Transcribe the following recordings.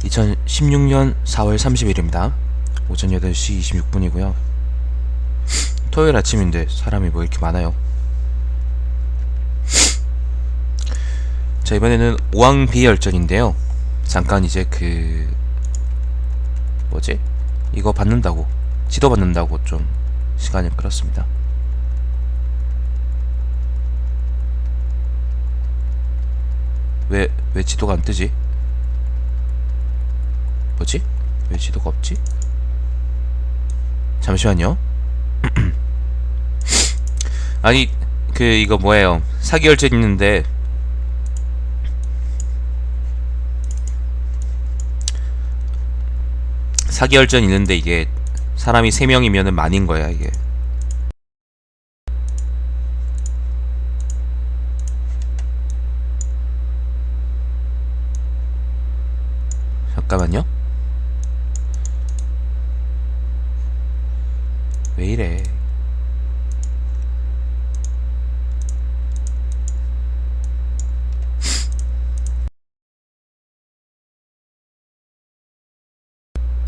2016년 4월 30일입니다. 오전 8시 26분이고요. 토요일 아침인데 사람이 뭐 이렇게 많아요. 자, 이번에는 오왕비열전인데요. 잠깐 이제 뭐지? 이거 받는다고, 지도 받는다고 좀 시간을 끌었습니다. 왜 지도가 안 뜨지? 뭐지? 왜 지도가 없지? 잠시만요. 아니 이거 뭐예요? 사기열전 있는데 이게 사람이 3명이면은 만인 거야 이게. 잠깐만요. 왜 이래?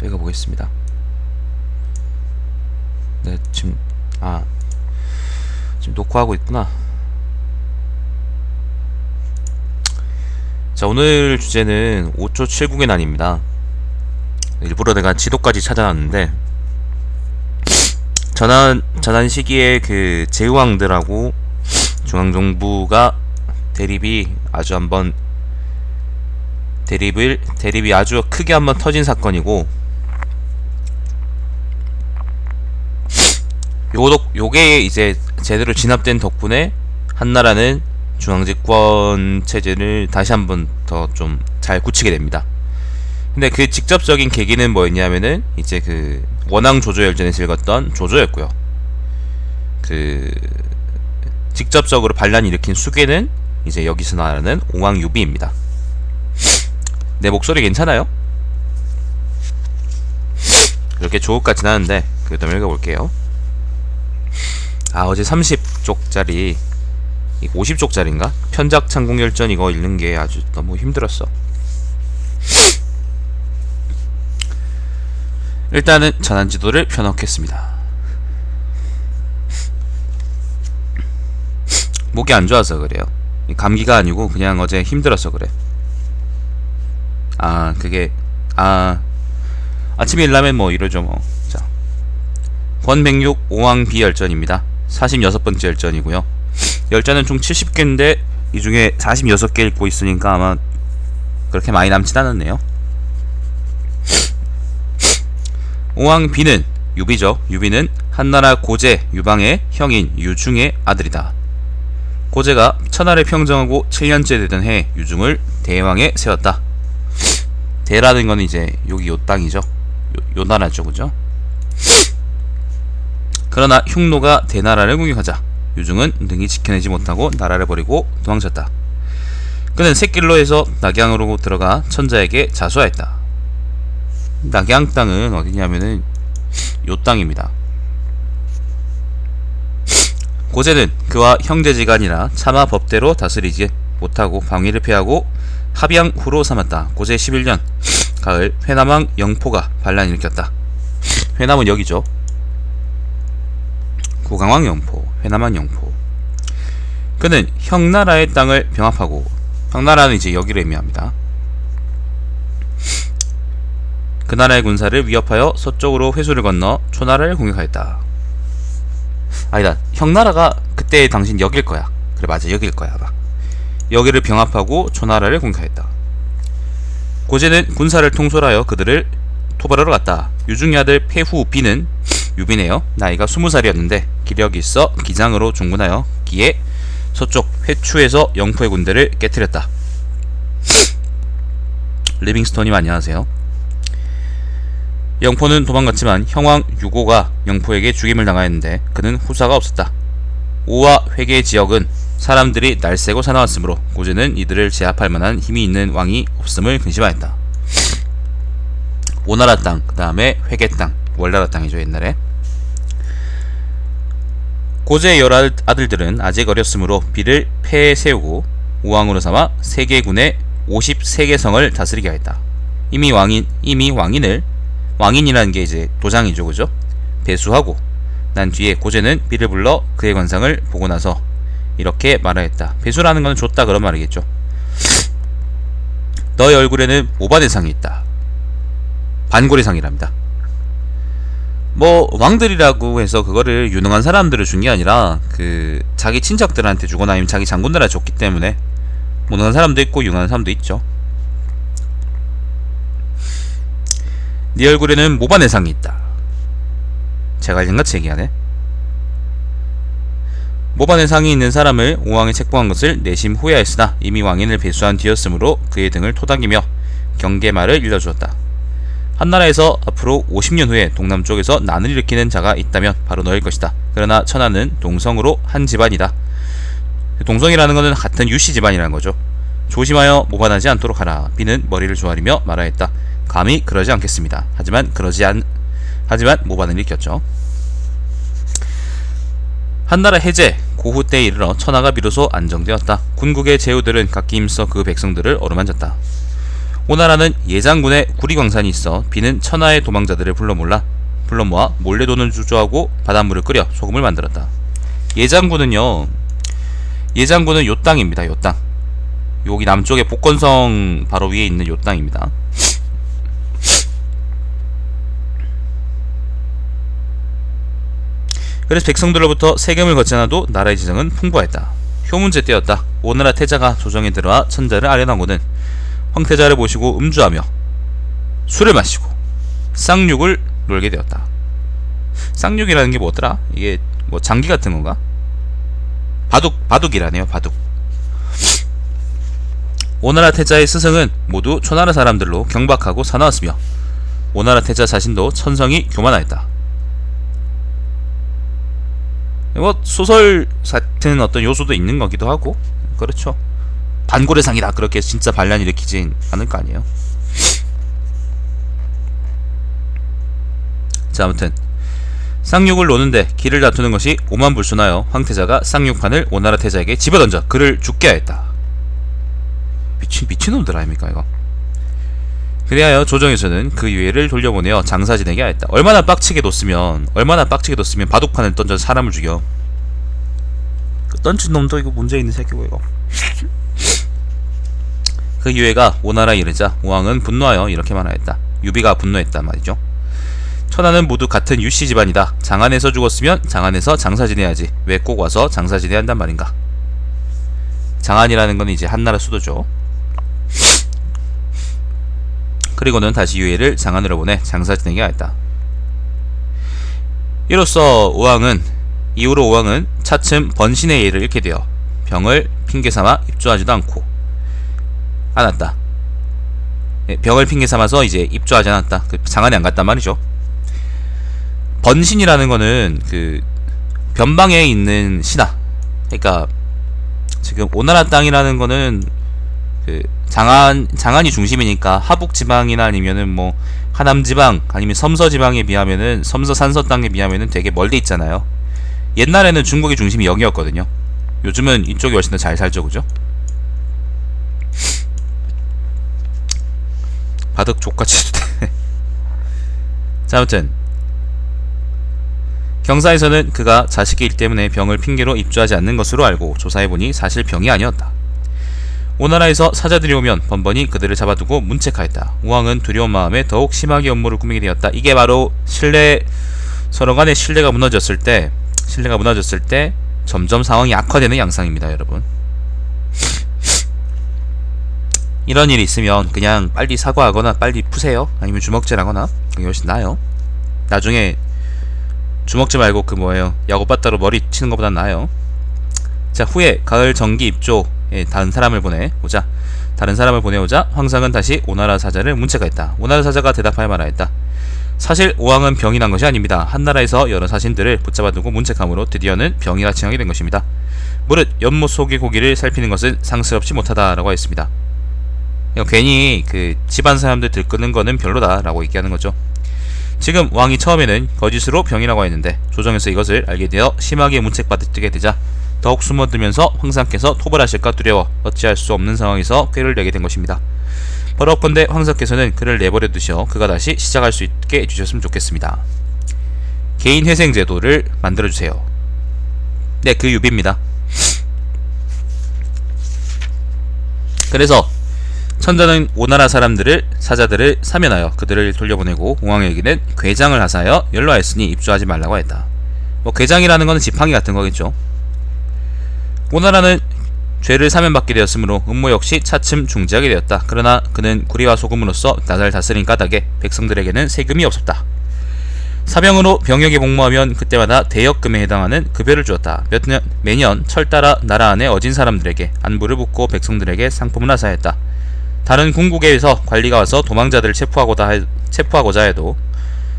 읽어보겠습니다. 네, 지금 녹화하고 있구나. 자, 오늘 주제는 5초 7국의 난입니다. 일부러 내가 지도까지 찾아놨는데, 전한 시기에 제후왕들하고 중앙정부가 대립이 아주 크게 한번 터진 사건이고, 요게 이제 제대로 진압된 덕분에 한나라는 중앙집권 체제를 다시 한번 더 좀 잘 굳히게 됩니다. 근데 그 직접적인 계기는 뭐였냐면은 이제 원앙 조조열전에서 읽었던 조조였고요. 직접적으로 반란을 일으킨 수괴는 이제 여기서 말하는 오왕유비입니다. 내 목소리 괜찮아요? 그렇게 좋을 것 같진 않은데 그래도 한번 읽어볼게요. 어제 30쪽짜리 50쪽짜리인가? 편작 창공열전 이거 읽는 게 아주 너무 힘들었어. 일단은 전환지도를 펴놓겠습니다. 목이 안 좋아서 그래요. 감기가 아니고 그냥 어제 힘들어서 그래. 아침에 일라면 뭐 이러죠 뭐. 자, 권백육 오왕비열전입니다. 46번째 열전이고요. 열전은 총 70개인데 이 중에 46개 읽고 있으니까 아마 그렇게 많이 남진 않았네요. 오왕비는 유비죠. 유비는 한나라 고제 유방의 형인 유중의 아들이다. 고제가 천하를 평정하고 7년째 되던 해 유중을 대왕에 세웠다. 대라는 건 이제 여기 요 땅이죠. 요 나라죠, 그죠? 그러나 흉노가 대나라를 공격하자 유중은 능히 지켜내지 못하고 나라를 버리고 도망쳤다. 그는 샛길로 해서 낙양으로 들어가 천자에게 자수하였다. 낙양 땅은 어디냐면은 요 땅입니다. 고제는 그와 형제지간이라 차마 법대로 다스리지 못하고 방위를 피하고 합양 후로 삼았다. 고제 11년 가을 회남왕 영포가 반란을 일으켰다. 회남은 여기죠. 고강왕 영포, 회남왕 영포. 그는 형나라의 땅을 병합하고, 형나라는 이제 여기를 의미합니다. 그 나라의 군사를 위협하여 서쪽으로 회수를 건너 초나라를 공격하였다. 아니다, 형나라가 그때 당신 여길 거야. 그래, 맞아, 여길 거야 아마. 여기를 병합하고 초나라를 공격하였다. 고제는 군사를 통솔하여 그들을 토벌하러 갔다. 유중의 아들 폐후비는 유비네요. 나이가 20살이었는데 기력이 있어 기장으로 중군하여 기에 서쪽 회추에서 영포의 군대를 깨뜨렸다. 리빙스톤님 안녕하세요. 영포는 도망갔지만 형왕 유고가 영포에게 죽임을 당하였는데 그는 후사가 없었다. 오와 회계 지역은 사람들이 날새고 사나웠으므로 고제는 이들을 제압할 만한 힘이 있는 왕이 없음을 근심하였다. 오나라 땅, 그 다음에 회계 땅, 월나라 땅이죠 옛날에. 고제의 여러 아들들은 아직 어렸으므로 비를 폐에 세우고 우왕으로 삼아 세계군의 53개 성을 다스리게 하였다. 이미 왕인이라는 게 이제 도장이죠, 그죠? 배수하고 난 뒤에 고제는 비를 불러 그의 관상을 보고 나서 이렇게 말하였다. 배수라는 건 줬다 그런 말이겠죠. 너의 얼굴에는 모반의 상이 있다. 반고래상이랍니다. 뭐 왕들이라고 해서 그거를 유능한 사람들을 준 게 아니라 그 자기 친척들한테 주거나 아니면 자기 장군들한테 줬기 때문에 무능한 사람도 있고 유능한 사람도 있죠. 네 얼굴에는 모반의 상이 있다. 제가 알린같이 얘기하네. 모반의 상이 있는 사람을 오왕에 책봉한 것을 내심 후회하였으나 이미 왕인을 배수한 뒤였으므로 그의 등을 토닥이며 경계말을 일러주었다. 한나라에서 앞으로 50년 후에 동남쪽에서 난을 일으키는 자가 있다면 바로 너일 것이다. 그러나 천하는 동성으로 한 집안이다. 동성이라는 것은 같은 유씨 집안이라는 거죠. 조심하여 모반하지 않도록 하라. 비는 머리를 조아리며 말하였다. 감히 그러지 않겠습니다. 하지만 모반을 일으켰죠. 한나라 해제 고후 때에 이르러 천하가 비로소 안정되었다. 군국의 제후들은 각기 힘써 그 백성들을 어루만졌다. 오나라는 예장군에 구리광산이 있어 비는 천하의 도망자들을 불러 모아 몰래 돈을 주조하고 바닷물을 끓여 소금을 만들었다. 예장군은 요 땅입니다. 요 땅. 여기 남쪽에 복건성 바로 위에 있는 요 땅입니다. 그래서 백성들로부터 세금을 걷지 않아도 나라의 재정은 풍부했다. 효문제 때였다. 오나라 태자가 조정에 들어와 천자를 아련하고는 황태자를 모시고 음주하며 술을 마시고 쌍육을 놀게 되었다. 쌍육이라는 게 뭐더라? 이게 뭐 장기 같은 건가? 바둑이라네요. 바둑. 오나라 태자의 스승은 모두 초나라 사람들로 경박하고 사나웠으며 오나라 태자 자신도 천성이 교만하였다. 뭐 소설 같은 어떤 요소도 있는 거기도 하고 그렇죠. 반고래상이다 그렇게 진짜 반란 일으키진 않을 거 아니에요. 자, 아무튼 쌍육을 노는데 길을 다투는 것이 오만불순하여 황태자가 쌍육판을 오나라 태자에게 집어던져 그를 죽게 하였다. 미친놈들 아닙니까 이거. 그리하여 조정에서는 그 유해를 돌려보내어 장사 지내게 하였다. 얼마나 빡치게 뒀으면 바둑판을 던져 사람을 죽여. 그 던진 놈도 이거 문제 있는 새끼고 이거. 그 유해가 오나라에 이르자 오왕은 분노하여 이렇게 말하였다. 유비가 분노했단 말이죠. 천하는 모두 같은 유씨 집안이다. 장안에서 죽었으면 장안에서 장사 지내야지. 왜 꼭 와서 장사 지내야 한단 말인가. 장안이라는 건 이제 한나라 수도죠. 그리고는 다시 유해를 장안으로 보내 장사 지내게 하였다. 이후로 오왕은 차츰 번신의 예를 잃게 되어 병을 핑계삼아 입조하지도 않았다. 병을 핑계삼아서 이제 입조하지 않았다. 그 장안에 안 갔단 말이죠. 번신이라는 거는 그 변방에 있는 신하. 그러니까 지금 오나라 땅이라는 거는 그 장안이 중심이니까 하북 지방이나 아니면은 뭐 하남 지방 아니면 섬서 지방에 비하면은 섬서 산서 땅에 비하면은 되게 멀리 있잖아요. 옛날에는 중국의 중심이 여기였거든요. 요즘은 이쪽이 훨씬 더 잘 살죠, 그죠? 바둑 족같이. 자, 아무튼 경사에서는 그가 자식의 일 때문에 병을 핑계로 입주하지 않는 것으로 알고 조사해보니 사실 병이 아니었다. 오나라에서 사자들이 오면 번번이 그들을 잡아두고 문책하였다. 우왕은 두려운 마음에 더욱 심하게 업무를 꾸미게 되었다. 이게 바로 서로 간의 신뢰가 무너졌을 때 점점 상황이 악화되는 양상입니다, 여러분. 이런 일이 있으면 그냥 빨리 사과하거나 빨리 푸세요. 아니면 주먹질하거나 그게 훨씬 나아요. 나중에 주먹질 말고 그 뭐예요, 야구바따로 머리 치는 것보다 나아요. 자, 후에 가을 정기 입조에 다른 사람을 보내오자 황상은 다시 오나라 사자를 문책하였다. 오나라 사자가 대답하여 말하였다. 사실 오왕은 병이 난 것이 아닙니다. 한나라에서 여러 사신들을 붙잡아두고 문책함으로 드디어는 병이라 칭하게 된 것입니다. 무릇 연못 속의 고기를 살피는 것은 상스럽지 못하다라고 했습니다. 괜히 그 집안 사람들 들끄는 거는 별로다라고 얘기하는 거죠. 지금 왕이 처음에는 거짓으로 병이라고 했는데 조정에서 이것을 알게 되어 심하게 문책받게 되자 더욱 숨어들면서 황상께서 토벌하실까 두려워 어찌할 수 없는 상황에서 꾀를 내게 된 것입니다. 버럭건대 황석께서는 그를 내버려 두셔 그가 다시 시작할 수 있게 해주셨으면 좋겠습니다. 개인회생제도를 만들어주세요. 네, 그 유비입니다. 그래서 천자는 오나라 사자들을 사면하여 그들을 돌려보내고 공황에게는 궤장을 하사하여 연로하였으니 입주하지 말라고 했다. 궤장이라는 것은 지팡이 같은 거겠죠. 오나라는 죄를 사면받게 되었으므로 음모 역시 차츰 중지하게 되었다. 그러나 그는 구리와 소금으로써 나라를 다스린 까닭에 백성들에게는 세금이 없었다. 사병으로 병역에 복무하면 그때마다 대역금에 해당하는 급여를 주었다. 매년 철 따라 나라 안에 어진 사람들에게 안부를 묻고 백성들에게 상품을 하사했다. 다른 궁국에서 관리가 와서 도망자들을 체포하고자 해도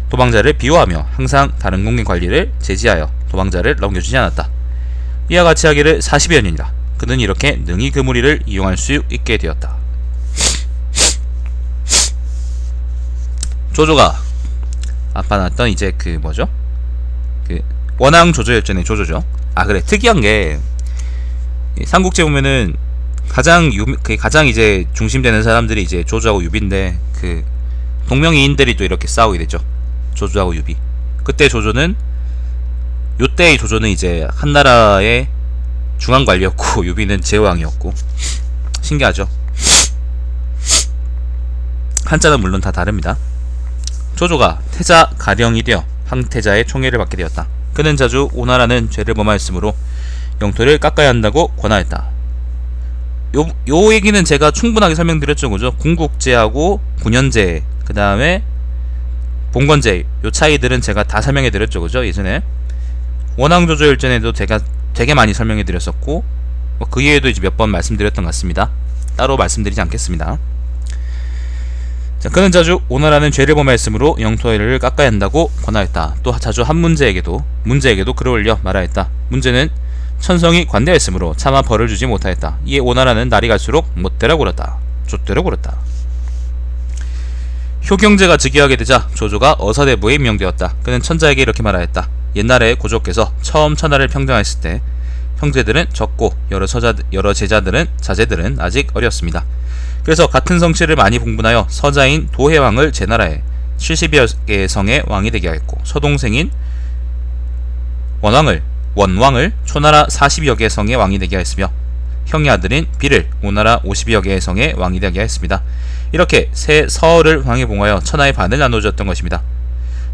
도망자를 비호하며 항상 다른 궁의 관리를 제지하여 도망자를 넘겨주지 않았다. 이와 같이 하기를 40여 년이라 그는 이렇게 능히 그 무리를 이용할 수 있게 되었다. 조조가 아까 나왔던 이제 그 뭐죠? 그 원앙 조조열전의 조조죠. 아 그래, 특이한 게 삼국지 보면은 가장 이제 중심되는 사람들이 이제 조조하고 유비인데 그 동명이인들이 또 이렇게 싸우게 되죠. 조조하고 유비. 그때 조조는 요때의 조조는 이제 한나라의 중앙관리였고 유비는 제왕이었고 신기하죠. 한자는 물론 다 다릅니다. 조조가 태자 가령이 되어 황태자의 총애를 받게 되었다. 그는 자주 오나라는 죄를 범하였으므로 영토를 깎아야 한다고 권하였다. 요 얘기는 제가 충분하게 설명드렸죠. 그죠? 궁국제하고 군현제, 그 다음에 봉건제, 요 차이들은 제가 다 설명해드렸죠. 그죠? 예전에 원앙조조열전에도 제가 되게 많이 설명해드렸었고 그 이외에도 이제 몇 번 말씀드렸던 것 같습니다. 따로 말씀드리지 않겠습니다. 자, 그는 자주 오나라는 죄를 범하였으므로 영토를 깎아야 한다고 권하였다. 또 자주 한 문제에게도 글을 올려 말하였다. 문제는 천성이 관대했으므로 차마 벌을 주지 못하였다. 이에 오나라는 날이 갈수록 못되라고 굴었다. 좆되라고 굴었다. 효경제가 즉위하게 되자 조조가 어사대부에 임명되었다. 그는 천자에게 이렇게 말하였다. 옛날에 고조께서 처음 천하를 평정했을 때 형제들은 적고 여러 자제들은 아직 어렸습니다. 그래서 같은 성씨를 많이 분분하여 서자인 도해왕을 제나라에 70여 개의 성의 왕이 되게 하였고 서동생인 원왕을 초나라 40여 개의 성의 왕이 되게 하였으며 형의 아들인 비를 오나라 50여 개의 성의 왕이 되게 하였습니다. 이렇게 새 서를 왕에 봉하여 천하의 반을 나눠주었던 것입니다.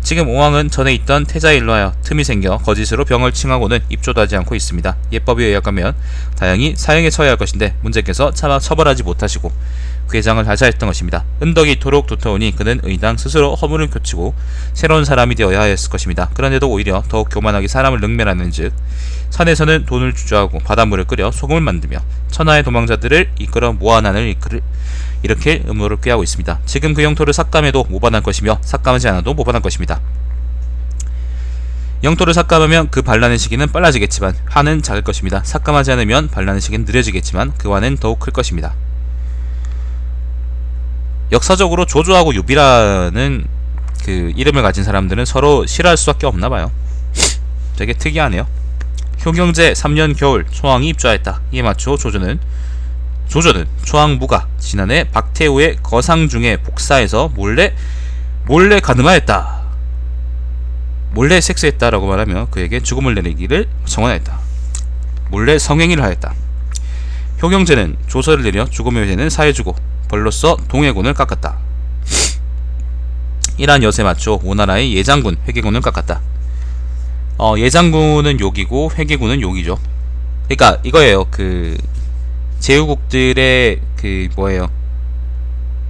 지금 오왕은 전에 있던 태자에 일로하여 틈이 생겨 거짓으로 병을 칭하고는 입조도 하지 않고 있습니다. 예법에 의하면 다행히 사형에 처해야 할 것인데 문제께서 차마 처벌하지 못하시고 궤장을 하자했던 것입니다. 은덕이 이토록 두터우니 그는 의당 스스로 허물을 교치고 새로운 사람이 되어야 하였을 것입니다. 그런데도 오히려 더욱 교만하게 사람을 능멸하는 즉 산에서는 돈을 주저하고 바닷물을 끓여 소금을 만들며 천하의 도망자들을 이끌어 모아나를 이렇게 음모를 꾀하고 있습니다. 지금 그 영토를 삭감해도 모반할 것이며 삭감하지 않아도 모반할 것입니다. 영토를 삭감하면 그 반란의 시기는 빨라지겠지만 화는 작을 것입니다. 삭감하지 않으면 반란의 시기는 느려지겠지만 그 화는 더욱 클 것입니다. 역사적으로 조조하고 유비라는 그 이름을 가진 사람들은 서로 싫어할 수밖에 없나봐요. 되게 특이하네요. 효경제 3년 겨울 초왕이 입주하였다. 이에 맞춰 조조는 초왕무가 지난해 박태우의 거상 중에 복사해서 몰래 가늠하였다. 몰래 섹스했다라고 말하며 그에게 죽음을 내리기를 청원하였다. 몰래 성행위를 하였다. 효경제는 조서를 내려 죽음의 회는 사해주고 벌로써 동해군을 깎았다. 이러한 엿에 맞춰 오나라의 예장군, 회계군을 깎았다. 예장군은 욕이고 회계군은 욕이죠. 그러니까 이거예요. 그 제후국들의 그 뭐예요?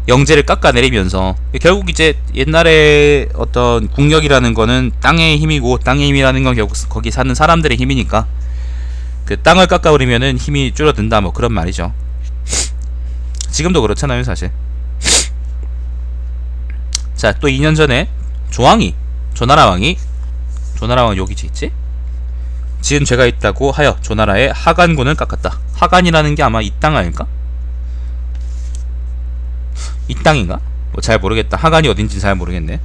영제를 깎아내리면서 결국 이제 옛날에 어떤 국력이라는 거는 땅의 힘이고 땅의 힘이라는 건 결국 거기 사는 사람들의 힘이니까 그 땅을 깎아버리면은 힘이 줄어든다 뭐 그런 말이죠. 지금도 그렇잖아요 사실. 자, 또 2년 전에 조나라 왕이 여기 있지? 지은 죄가 있다고 하여 조나라의 하간군을 깎았다. 하간이라는 게 아마 이 땅 아닐까? 이 땅인가? 뭐 잘 모르겠다. 하간이 어딘지 잘 모르겠네.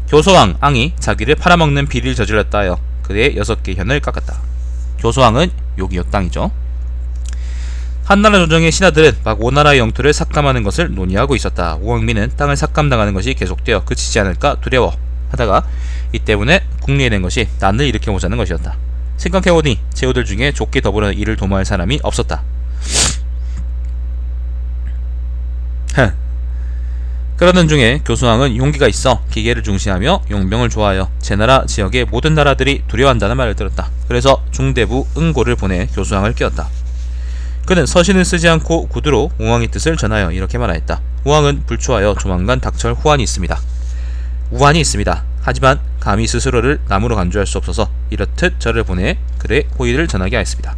교소왕 앙이 자기를 팔아먹는 비리를 저질렀다 하여 그의 6개 현을 깎았다. 교소왕은 여기 요 땅이죠. 한나라 조정의 신하들은 막 오나라의 영토를 삭감하는 것을 논의하고 있었다. 오왕민은 땅을 삭감당하는 것이 계속되어 그치지 않을까 두려워 하다가 이 때문에 궁리해낸 것이 난을 일으켜보자는 것이었다. 생각해보니 제후들 중에 족기 더불어 이를 도모할 사람이 없었다. 그러던 중에 교수왕은 용기가 있어 기계를 중시하며 용병을 좋아하여 제나라 지역의 모든 나라들이 두려워한다는 말을 들었다. 그래서 중대부 응고를 보내 교수왕을 깨웠다. 그는 서신을 쓰지 않고 구두로 우왕의 뜻을 전하여 이렇게 말하였다. 우왕은 불초하여 조만간 닥칠 후환이 있습니다. 우환이 있습니다. 하지만 감히 스스로를 남으로 간주할 수 없어서 이렇듯 저를 보내 그의 호의를 전하게 하였습니다.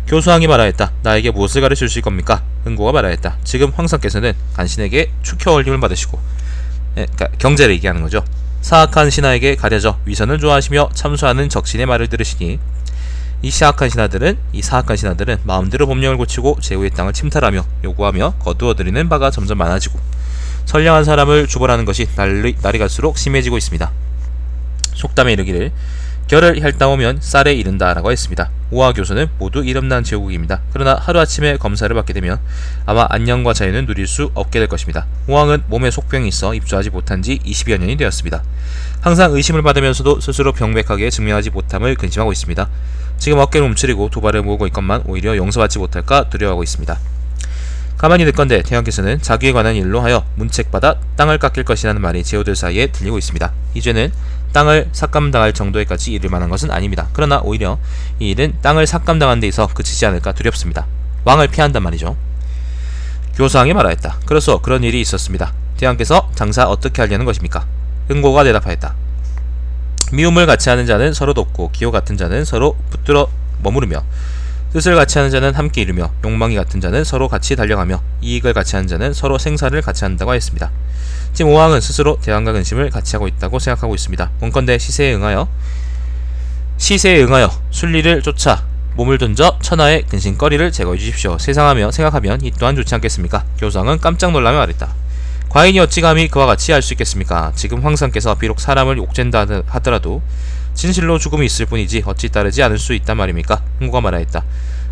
교수왕이 말하였다. 나에게 무엇을 가르쳐 주실 겁니까? 응고가 말하였다. 지금 황상께서는 간신에게 축혀올림을 받으시고 그러니까 경제를 얘기하는 거죠. 사악한 신하에게 가려져 위선을 좋아하시며 참수하는 적신의 말을 들으시니 이 사악한 신하들은 마음대로 법령을 고치고 제후의 땅을 침탈하며 요구하며 거두어들이는 바가 점점 많아지고 선량한 사람을 주벌하는 것이 날이 갈수록 심해지고 있습니다. 속담에 이르기를 결을 핥다오면 쌀에 이른다 라고 했습니다. 오화 교수는 모두 이름난 제후국입니다. 그러나 하루아침에 검사를 받게 되면 아마 안녕과 자유는 누릴 수 없게 될 것입니다. 오왕은 몸에 속병이 있어 입주하지 못한 지 20여 년이 되었습니다. 항상 의심을 받으면서도 스스로 병백하게 증명하지 못함을 근심하고 있습니다. 지금 어깨를 움츠리고 도발을 모으고 있건만 오히려 용서받지 못할까 두려워하고 있습니다. 가만히 듣건대 대왕께서는 자기에 관한 일로 하여 문책받아 땅을 깎일 것이라는 말이 제후들 사이에 들리고 있습니다. 이 죄는 땅을 삭감당할 정도에까지 이를 만한 것은 아닙니다. 그러나 오히려 이 일은 땅을 삭감당한 데 있어 그치지 않을까 두렵습니다. 왕을 피한단 말이죠. 교수왕이 말하였다. 그래서 그런 일이 있었습니다. 대왕께서 장사 어떻게 하려는 것입니까? 응고가 대답하였다. 미움을 같이 하는 자는 서로 돕고 기호 같은 자는 서로 붙들어 머무르며 뜻을 같이 하는 자는 함께 이루며 욕망이 같은 자는 서로 같이 달려가며 이익을 같이 하는 자는 서로 생사를 같이 한다고 하였습니다. 지금 오왕은 스스로 대왕과 근심을 같이 하고 있다고 생각하고 있습니다. 원컨대 시세에 응하여 순리를 쫓아 몸을 던져 천하의 근심거리를 제거해 주십시오. 생각하면 이 또한 좋지 않겠습니까? 교수왕은 깜짝 놀라며 말했다. 과인이 어찌 감히 그와 같이 할 수 있겠습니까? 지금 황상께서 비록 사람을 옥죄다 하더라도 진실로 죽음이 있을 뿐이지 어찌 따르지 않을 수 있단 말입니까? 흥고가 말하였다.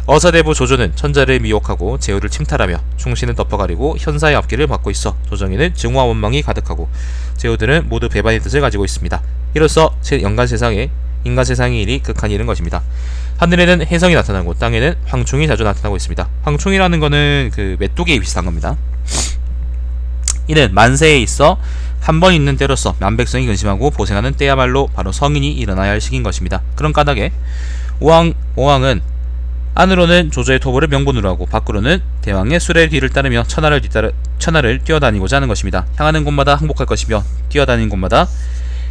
어사대부 조조는 천자를 미혹하고 제후를 침탈하며 충신은 덮어가리고 현사의 앞길을 막고 있어 조정에는 증오와 원망이 가득하고 제후들은 모두 배반의 뜻을 가지고 있습니다. 이로써 인간 세상의 일이 극한 일인 것입니다. 하늘에는 혜성이 나타나고 땅에는 황충이 자주 나타나고 있습니다. 황충이라는 거는 그 메뚜기에 비슷한 겁니다. 이는 만세에 있어 한 번 있는 때로서 만백성이 근심하고 보생하는 때야말로 바로 성인이 일어나야 할 시기인 것입니다. 그런 까닭에 오왕은 안으로는 조조의 토벌을 명분으로 하고 밖으로는 대왕의 수레 뒤를 따르며 천하를 뛰어다니고자 하는 것입니다. 향하는 곳마다 항복할 것이며 뛰어다니는 곳마다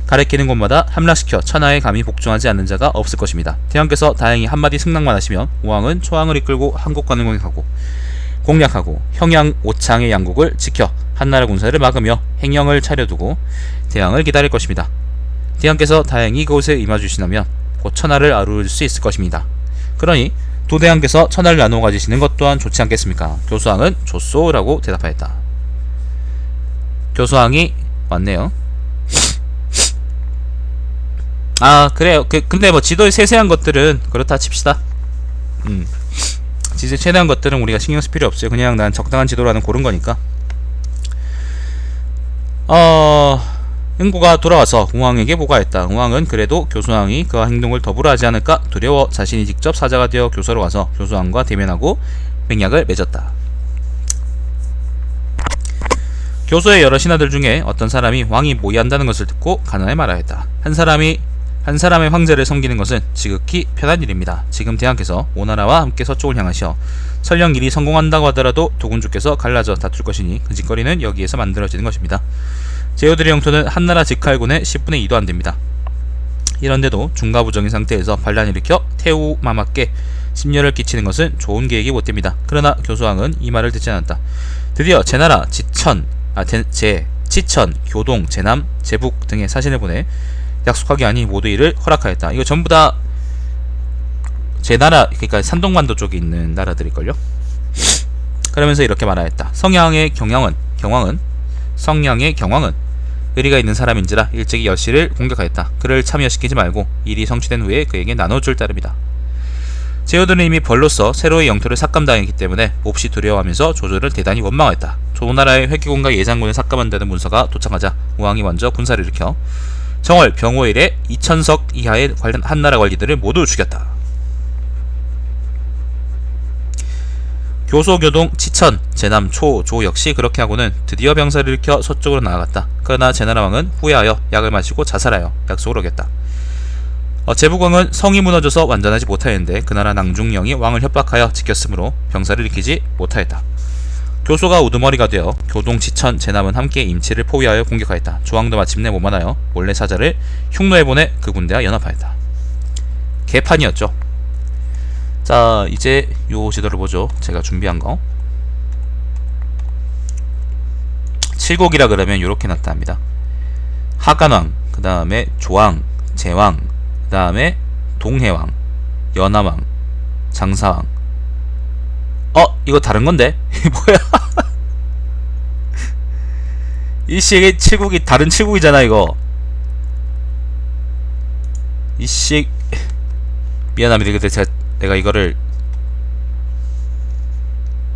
가리키는 곳마다 함락시켜 천하에 감히 복종하지 않는 자가 없을 것입니다. 대왕께서 다행히 한마디 승낙만 하시면 오왕은 초왕을 이끌고 한국관을 공략하고 형양 오창의 양국을 지켜 한나라 군사를 막으며 행령을 차려두고 대왕을 기다릴 것입니다. 대왕께서 다행히 그곳에 임해주시면 곧 천하를 아룰 수 있을 것입니다. 그러니 도대왕께서 천하를 나누어 가지시는 것 또한 좋지 않겠습니까? 교수왕은 좋소라고 대답하였다. 교수왕이 왔네요. 그래요. 근데 뭐 지도의 세세한 것들은 그렇다 칩시다. 지도의 최대한 것들은 우리가 신경 쓸 필요 없어요. 그냥 난 적당한 지도라는 고른 거니까. 응고가 돌아와서 우왕에게 보고하였다. 우왕은 그래도 교수왕이 그와 행동을 더불어 하지 않을까 두려워 자신이 직접 사자가 되어 교서로 와서 교수왕과 대면하고 맹약을 맺었다. 교소의 여러 신하들 중에 어떤 사람이 왕이 모의한다는 것을 듣고 가난에 말하였다. 한 사람의 황제를 섬기는 것은 지극히 편한 일입니다. 지금 대왕께서 오나라와 함께 서쪽을 향하시어 설령 일이 성공한다고 하더라도 두 군주께서 갈라져 다툴 것이니 그 짓거리는 여기에서 만들어지는 것입니다. 제후들의 영토는 한나라 직할군의 10분의 2도 안됩니다. 이런데도 중가부정인 상태에서 반란을 일으켜 태우마마께 심려를 끼치는 것은 좋은 계획이 못됩니다. 그러나 교수왕은 이 말을 듣지 않았다. 드디어 제나라, 치천, 교동, 제남, 제북 등의 사신을 보내 약속하기 아니 모두 이를 허락하였다. 이거 전부 다 제나라, 그러니까 산동반도 쪽에 있는 나라들일걸요. 그러면서 이렇게 말하였다. 성량의 경왕은 의리가 있는 사람인지라 일찍이 여씨를 공격하였다. 그를 참여시키지 말고 일이 성취된 후에 그에게 나눠줄 따름이다. 제후들은 이미 벌로서 세로의 영토를 삭감당했기 때문에 몹시 두려워하면서 조조를 대단히 원망했다. 조나라의 회기군과 예장군을 삭감한다는 문서가 도착하자 우왕이 먼저 군사를 일으켜 정월 병호일에 2000석 이하의 한나라 관리들을 모두 죽였다. 교소, 교동, 치천, 제남, 초, 조 역시 그렇게 하고는 드디어 병사를 일으켜 서쪽으로 나아갔다. 그러나 제나라 왕은 후회하여 약을 마시고 자살하여 약속을 어겼다. 제부광은 성이 무너져서 완전하지 못하였는데 그 나라 낭중령이 왕을 협박하여 지켰으므로 병사를 일으키지 못하였다. 교소가 우두머리가 되어 교동, 치천, 제남은 함께 임치를 포위하여 공격하였다. 조왕도 마침내 모만하여 몰래 사자를 흉노에 보내 그 군대와 연합하였다. 개판이었죠. 자, 이제 요 지도를 보죠. 제가 준비한 거. 칠곡이라 그러면 요렇게 나타납니다. 하간왕, 그 다음에 조왕, 제왕, 그 다음에 동해왕, 연하왕, 장사왕. 이거 다른 건데? 뭐야? 이씨, 칠국이 다른 칠국이잖아, 이거. 이씨, 미안합니다. 근데 내가 이거를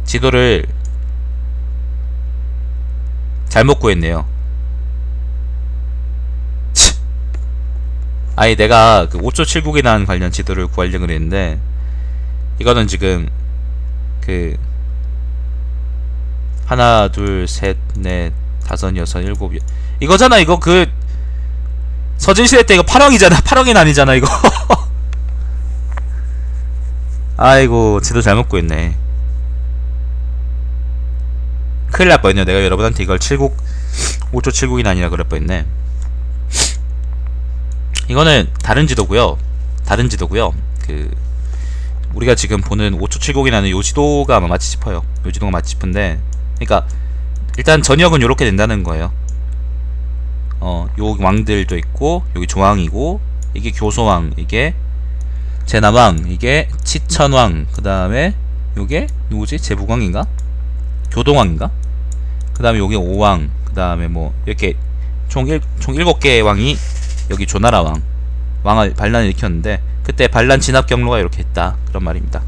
지도를 잘못 구했네요. 아니, 내가 그 5조 7국에 관련 지도를 구하려고 했는데 이거는 지금 그 하나 둘 셋 넷 다섯 여섯 일곱 이거잖아. 이거 그 서진시대 때 이거 8왕이잖아. 8왕이 아니잖아 이거. 아이고, 지도 잘못 구했네. 큰일 날 뻔했네요. 내가 여러분한테 이걸 7국 5조 7국이 아니라 그럴 뻔했네. 이거는 다른 지도고요. 그 우리가 지금 보는 5초 7곡이라는 요 지도가 아마 맞지 싶어요. 요 지도가 맞지 싶은데, 그러니까 일단 전역은 요렇게 된다는 거예요. 요 왕들도 있고, 여기 조왕이고, 이게 교소왕, 이게 제남왕, 이게 치천왕, 그 다음에 요게 누구지? 제부광인가? 교동왕인가? 그 다음에 요게 오왕, 그 다음에 뭐 이렇게 총 7개의 왕이 여기 조나라 왕을 반란을 일으켰는데, 그때 반란 진압 경로가 이렇게 했다, 그런 말입니다.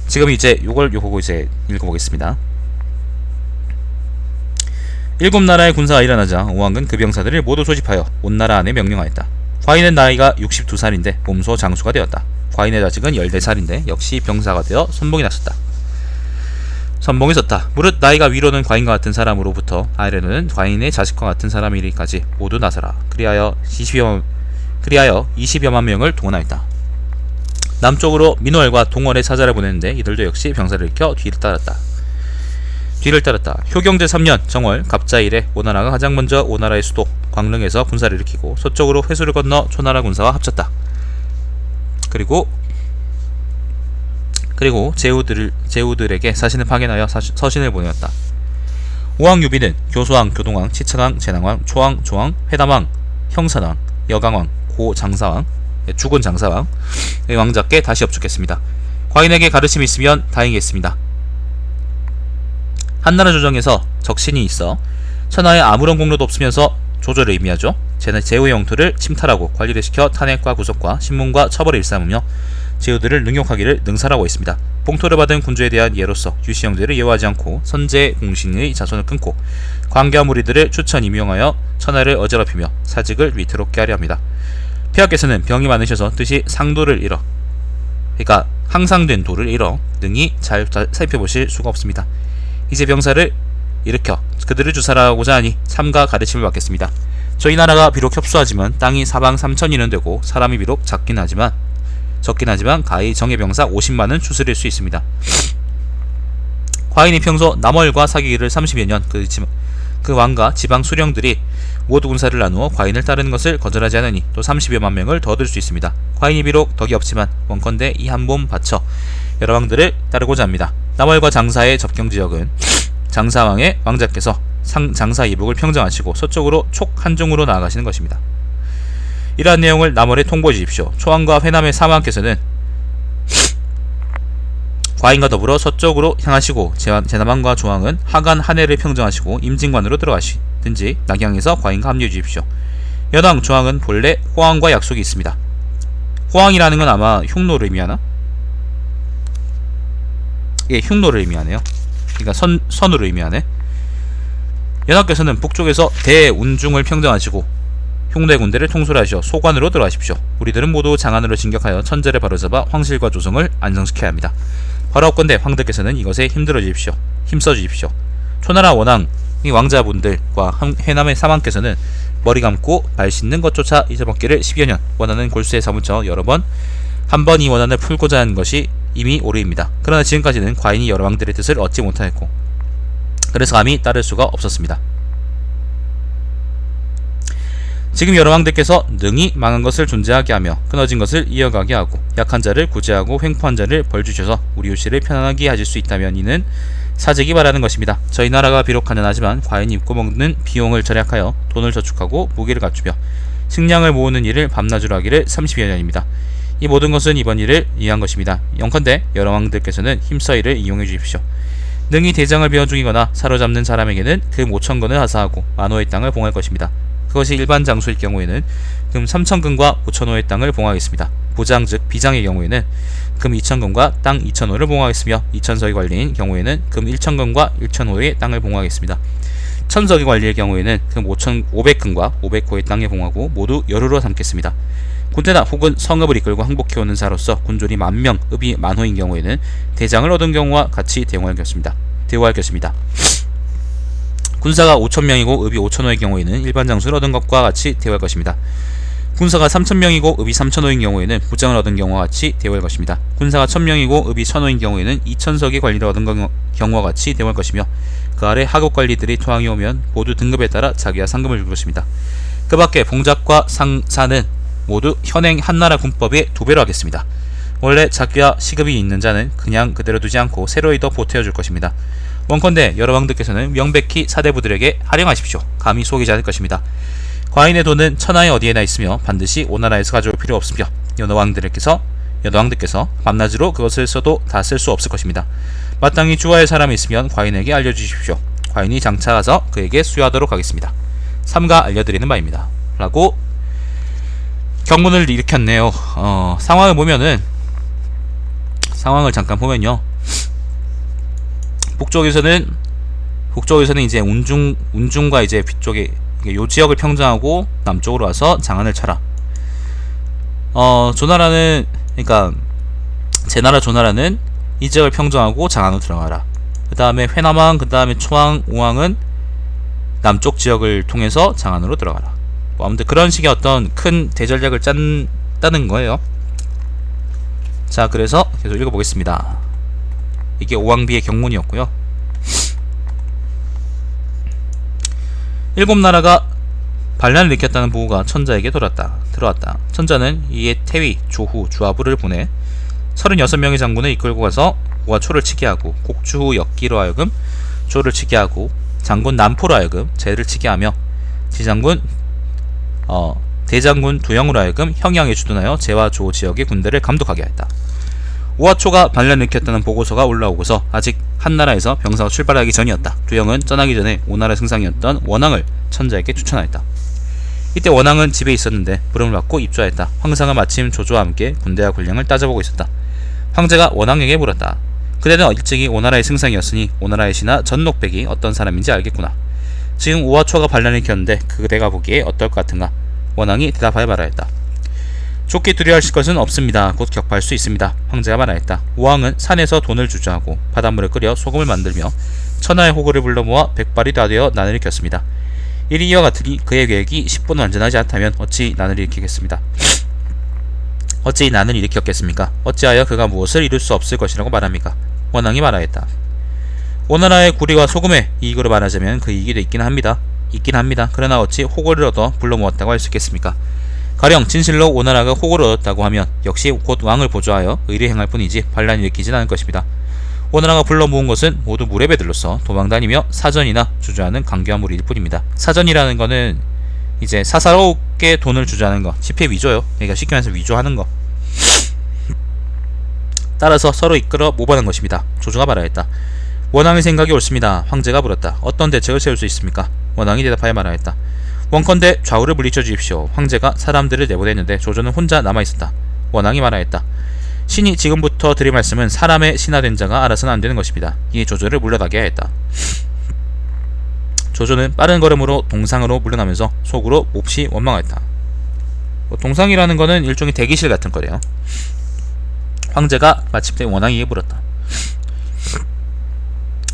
지금 이제 요거 이제 읽어보겠습니다. 7나라의 군사가 일어나자 오왕은 그 병사들을 모두 소집하여 온 나라 안에 명령하였다. 과인은 나이가 62살인데 몸소 장수가 되었다. 과인의 자식은 14살인데 역시 병사가 되어 선봉이 났었다. 선봉이 섰다. 무릇 나이가 위로는 과인과 같은 사람으로부터 아래로는 과인의 자식과 같은 사람이리까지 모두 나서라. 그리하여 20여만 명을 동원하였다. 남쪽으로 민월과 동월에 사자를 보냈는데 이들도 역시 병사를 일으켜 뒤를 따랐다. 효경제 3년 정월 갑자일에 오나라가 가장 먼저 오나라의 수도 광릉에서 군사를 일으키고 서쪽으로 회수를 건너 초나라 군사와 합쳤다. 그리고 제후들에게 사신을 파견하여 서신을 보내었다. 오왕유비는 교소왕, 교동왕, 치천왕, 제낭왕, 초왕, 조왕, 회담왕, 형산왕, 여강왕, 고장사왕, 죽은 장사왕 왕자께 다시 업축했습니다. 과인에게 가르침이 있으면 다행이겠습니다. 한나라 조정에서 적신이 있어 천하에 아무런 공로도 없으면서 조조를 의미하죠. 제후의 영토를 침탈하고 관리를 시켜 탄핵과 구속과 신문과 처벌을 일삼으며 제후들을 능욕하기를 능사라고 했습니다. 봉토를 받은 군주에 대한 예로서 유시영들을 예우하지 않고 선제 공신의 자손을 끊고 광교와 무리들을 추천 임용하여 천하를 어지럽히며 사직을 위태롭게 하려 합니다. 폐하께서는 병이 많으셔서 뜻이 상도를 잃어, 그러니까 항상된 도를 잃어 능히 잘 살펴보실 수가 없습니다. 이제 병사를 일으켜 그들을 주사하고자 하니 삼가 가르침을 받겠습니다. 저희 나라가 비록 협소하지만 땅이 사방 3천이는 되고 사람이 비록 적긴 하지만 가히 정예병사 50만은 추스릴 수 있습니다. 과인이 평소 남월과 사귀기를 30여 년 그 왕과 지방 수령들이 모두 군사를 나누어 과인을 따르는 것을 거절하지 않으니 또 30여만 명을 더 얻을 수 있습니다. 과인이 비록 덕이 없지만 원컨대 이 한 몸 바쳐 여러 왕들을 따르고자 합니다. 남월과 장사의 접경지역은 장사왕의 왕자께서 장사 이북을 평정하시고 서쪽으로 촉 한중으로 나아가시는 것입니다. 이러한 내용을 남월에 통보해 주십시오. 초왕과 회남의 사왕께서는 과인과 더불어 서쪽으로 향하시고 제남왕과 조왕은 하간 한해를 평정하시고 임진관으로 들어가시든지 낙양에서 과인과 합류해 주십시오. 연왕, 조왕은 본래 호왕과 약속이 있습니다. 호황이라는 건 아마 흉노를 의미하나? 예, 흉노를 의미하네요. 그러니까 선으로 의미하네. 연하께서는 북쪽에서 대운중을 평정하시고 흉노의 군대를 통솔하시어 소관으로 들어가십시오. 우리들은 모두 장안으로 진격하여 천재를 바로잡아 황실과 조성을 안정시켜야 합니다. 바라옵건대 황들께서는 이것에 힘써 주십시오. 초나라 원왕 이 왕자분들과 해남의 사망께서는 머리 감고 발 씻는 것조차 잊어먹기를 10여 년 원한은 골수에 사무쳐 여러 번 한 번 이 원한을 풀고자 한 것이 이미 오래입니다. 그러나 지금까지는 과인이 여러 왕들의 뜻을 얻지 못하였고 그래서 감히 따를 수가 없었습니다. 지금 여러 왕들께서 능히 망한 것을 존재하게 하며 끊어진 것을 이어가게 하고 약한 자를 구제하고 횡포한 자를 벌주셔서 우리 유씨를 편안하게 하실 수 있다면 이는 사직이 바라는 것입니다. 저희 나라가 비록 가난하지만 과인이 입고 먹는 비용을 절약하여 돈을 저축하고 무기를 갖추며 식량을 모으는 일을 밤낮으로 하기를 30여 년입니다. 이 모든 것은 이번 일을 위한 것입니다. 영컨대 여러 왕들께서는 힘써 이를 이용해 주십시오. 능히 대장을 베어 죽이거나 사로잡는 사람에게는 금 5,000건을 하사하고 10,000호의 땅을 봉할 것입니다. 그것이 일반 장수일 경우에는 금 3,000근과 5,000호의 땅을 봉하겠습니다. 보장 즉 비장의 경우에는 금 2,000근과 땅 2,000호를 봉하겠으며 2,000석의 관리인 경우에는 금 1,000근과 1,000호의 땅을 봉하겠습니다. 1,000석의 관리의 경우에는 금 5,500근과 500호의 땅에 봉하고 모두 열후로 삼겠습니다. 군대나 혹은 성읍을 이끌고 항복해오는 자로서 군졸이 10,000명, 읍이 10,000호인 경우에는 대장을 얻은 경우와 같이 대우할 것입니다. 군사가 5,000명이고 읍이 5,000호의 경우에는 일반 장수를 얻은 것과 같이 대우할 것입니다. 군사가 3,000명이고 읍이 3,000호인 경우에는 부장을 얻은 경우와 같이 대우할 것입니다. 군사가 1,000명이고 읍이 1,000호인 경우에는 2,000석의 관리를 얻은 경우와 같이 대우할 것이며 그 아래 하급 관리들이 토항이 오면 모두 등급에 따라 자기와 상금을 줄 것입니다. 그 밖에 봉작과 상사는 모두 현행 한나라 군법의 2배로 하겠습니다. 원래 자기와 시급이 있는 자는 그냥 그대로 두지 않고 새로이 더 보태어 줄 것입니다. 원컨대 여러 왕들께서는 명백히 사대부들에게 할영하십시오. 감히 속이지 않을 것입니다. 과인의 돈은 천하에 어디에나 있으며 반드시 오나라에서 가져올 필요 없으며 여러 왕들께서 밤낮으로 그것을 써도 다 쓸 수 없을 것입니다. 마땅히 주화할 사람이 있으면 과인에게 알려주십시오. 과인이 장차 가서 그에게 수여하도록 하겠습니다. 삼가 알려드리는 바입니다. 라고 경문을 일으켰네요. 상황을 잠깐 보면요. 북쪽에서는 이제 운중과 이제 뒤쪽에 요 지역을 평정하고 남쪽으로 와서 장안을 쳐라. 조나라는 그러니까 제나라 조나라는 이 지역을 평정하고 장안으로 들어가라. 그 다음에 회남왕, 그 다음에 초왕, 우왕은 남쪽 지역을 통해서 장안으로 들어가라. 뭐 아무튼 그런 식의 어떤 큰 대전략을 짠다는 거예요. 자, 그래서 계속 읽어보겠습니다. 이게 오왕비의 경문이었고요. 일곱 나라가 반란을 일으켰다는 보고가 천자에게 들어왔다. 천자는 이에 태위, 조후, 주아부를 보내 36명의 장군을 이끌고 가서 우와 초를 치게 하고 곡주후 역기로 하여금 조를 치게 하고 장군 남포로 하여금 제를 치게 하며 대장군 두영으로 하여금 형양에 주둔하여 제와 조 지역의 군대를 감독하게 하였다. 우화초가 반란을 일으켰다는 보고서가 올라오고서 아직 한나라에서 병사가 출발하기 전이었다. 두영은 떠나기 전에 오나라 승상이었던 원왕을 천자에게 추천하였다. 이때 원왕은 집에 있었는데 부름을 받고 입조하였다. 황상은 마침 조조와 함께 군대와 군량을 따져보고 있었다. 황제가 원왕에게 물었다. 그대는 일찍이 오나라의 승상이었으니 오나라의 신하 전록백이 어떤 사람인지 알겠구나. 지금 우화초가 반란을 일으켰는데 그대가 보기에 어떨 것 같은가? 원왕이 대답하여 말하였다. 좋게 두려워하실 것은 없습니다. 곧 격파할 수 있습니다. 황제가 말하였다. 우왕은 산에서 돈을 주저하고 바닷물을 끓여 소금을 만들며 천하의 호구를 불러 모아 백발이 다 되어 난을 일으켰습니다. 일이 이와 같으니 그의 계획이 10분 완전하지 않다면 어찌 난을 일으켰겠습니까? 어찌하여 그가 무엇을 이룰 수 없을 것이라고 말합니까? 원왕이 말하였다. 오나라의 구리와 소금의 이익으로 말하자면 그 이익이 있긴 합니다. 그러나 어찌 호구를 얻어 불러 모았다고 할 수 있겠습니까? 가령 진실로 오나라가 호구를 얻었다고 하면 역시 곧 왕을 보조하여 의를 행할 뿐이지 반란을 일으키진 않을 것입니다. 오나라가 불러 모은 것은 모두 물의 배들로서 도망다니며 사전이나 주저하는 강교한 무리일 뿐입니다. 사전이라는 거는 이제 사사롭게 돈을 주저하는 거, 지폐 위조요. 그러니까 쉽게 말해서 위조하는 거. 따라서 서로 이끌어 모반한 것입니다. 조조가 말하였다. 원왕의 생각이 옳습니다. 황제가 물었다. 어떤 대책을 세울 수 있습니까? 원왕이 대답하여 말하였다. 원컨대 좌우를 물리쳐 주십시오. 황제가 사람들을 내보냈는데 조조는 혼자 남아있었다. 원왕이 말하였다. 신이 지금부터 드릴 말씀은 사람의 신하된 자가 알아서는 안 되는 것입니다. 이 조조를 물러나게 하였다. 조조는 빠른 걸음으로 동상으로 물러나면서 속으로 몹시 원망하였다. 동상이라는 거는 일종의 대기실 같은 거래요. 황제가 마침내 원왕에게 물었다.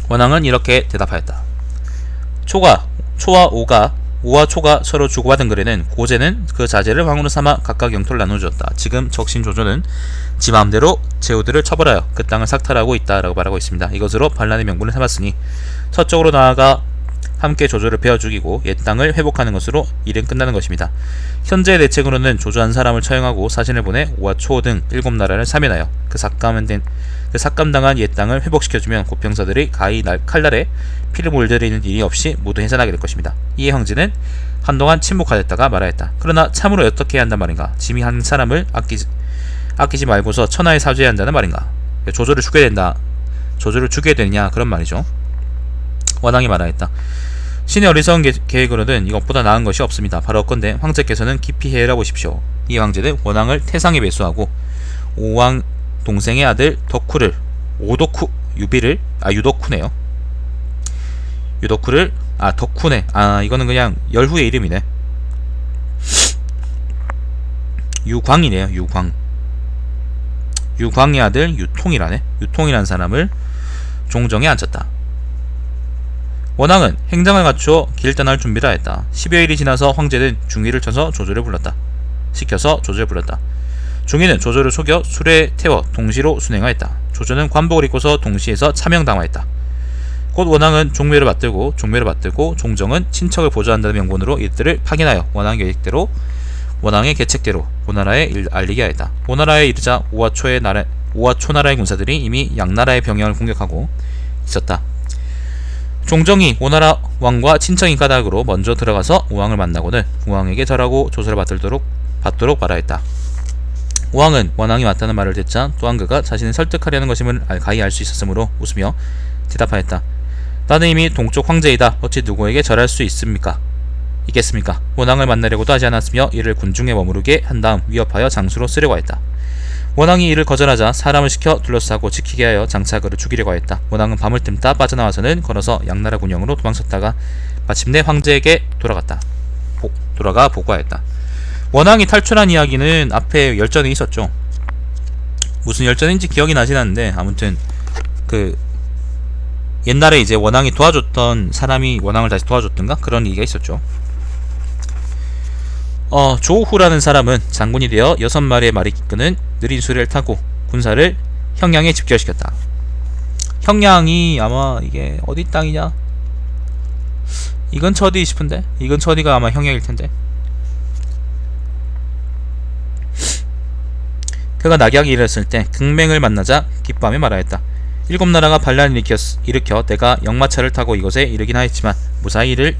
원왕은 이렇게 대답하였다. 초와 오와 초가 서로 주고받은 글에는 고제는 그 자제를 왕으로 삼아 각각 영토를 나눠주었다. 지금 적신 조조는 지 마음대로 제후들을 처벌하여 그 땅을 삭탈하고 있다라고 말하고 있습니다. 이것으로 반란의 명분을 삼았으니 서쪽으로 나아가 함께 조조를 베어 죽이고 옛 땅을 회복하는 것으로 일은 끝나는 것입니다. 현재의 대책으로는 조조 한 사람을 처형하고 사신을 보내 오와 초 등 7나라를 사면하여 그 삭감당한 옛 땅을 회복시켜주면 고병사들이 가히 칼날에 피를 물들이는 일이 없이 모두 해산하게 될 것입니다. 이에 황제는 한동안 침묵하였다가 말하였다. 그러나 참으로 어떻게 해야 한단 말인가? 짐이 한 사람을 아끼지 말고서 천하에 사죄해야 한다는 말인가? 조조를 죽여야 되느냐 그런 말이죠. 원왕이 말하였다. 신의 어리석은 계획으로는 이것보다 나은 것이 없습니다. 바로 어건대 황제께서는 깊이 해열해 보십시오. 이 황제는 원왕을 태상에 매수하고 오왕 동생의 아들 덕후를 유덕후네요. 덕후네. 이거는 그냥 열후의 이름이네. 유광이네요. 유광의 아들 유통이라네. 유통이라는 사람을 종정에 앉혔다. 원왕은 행장을 갖추어 길 떠날 준비를 하였다. 10여일이 지나서 황제는 중위를 시켜서 조조를 불렀다. 중위는 조조를 속여 술에 태워 동시로 순행하였다. 조조는 관복을 입고서 동시에서 참형당하였다. 곧 원왕은 종묘를 받들고 종정은 친척을 보조한다는 명분으로 이들을 파견하여 원왕의 계책대로 오나라에 알리게 하였다. 오나라에 이르자 오와 초나라의 군사들이 이미 양나라의 병영을 공격하고 있었다. 종정이 오나라 왕과 친척인 까닭으로 먼저 들어가서 우왕을 만나고는 우왕에게 절하고 조서를 받도록 말하였다. 우왕은 원왕이 맞다는 말을 듣자 또한 그가 자신을 설득하려는 것임을 가히 알 수 있었으므로 웃으며 대답하였다. 나는 이미 동쪽 황제이다. 어찌 누구에게 절할 수 있겠습니까? 원왕을 만나려고도 하지 않았으며 이를 군중에 머무르게 한 다음 위협하여 장수로 쓰려고 하였다. 원왕이 이를 거절하자 사람을 시켜 둘러싸고 지키게 하여 장차 그를 죽이려고 하였다. 원왕은 밤을 틈타 빠져나와서는 걸어서 양나라 군영으로 도망쳤다가 마침내 황제에게 돌아가 보고하였다. 원왕이 탈출한 이야기는 앞에 열전에 있었죠. 무슨 열전인지 기억이 나진 않는데 아무튼 옛날에 이제 원왕이 도와줬던 사람이 원왕을 다시 도와줬던가 그런 얘기가 있었죠. 조후라는 사람은 장군이 되어 6마리의 말이 끄는 느린 수레를 타고 군사를 형양에 집결시켰다. 형양이 아마 이게 어디 땅이냐? 이 근처 어디 싶은데? 이 근처 어디가 아마 형양일 텐데. 그가 낙약이 이르렀을 때 극맹을 만나자 기뻐하며 말하였다. 7나라가 반란을 일으켜 내가 역마차를 타고 이곳에 이르긴 하였지만 무사히 이를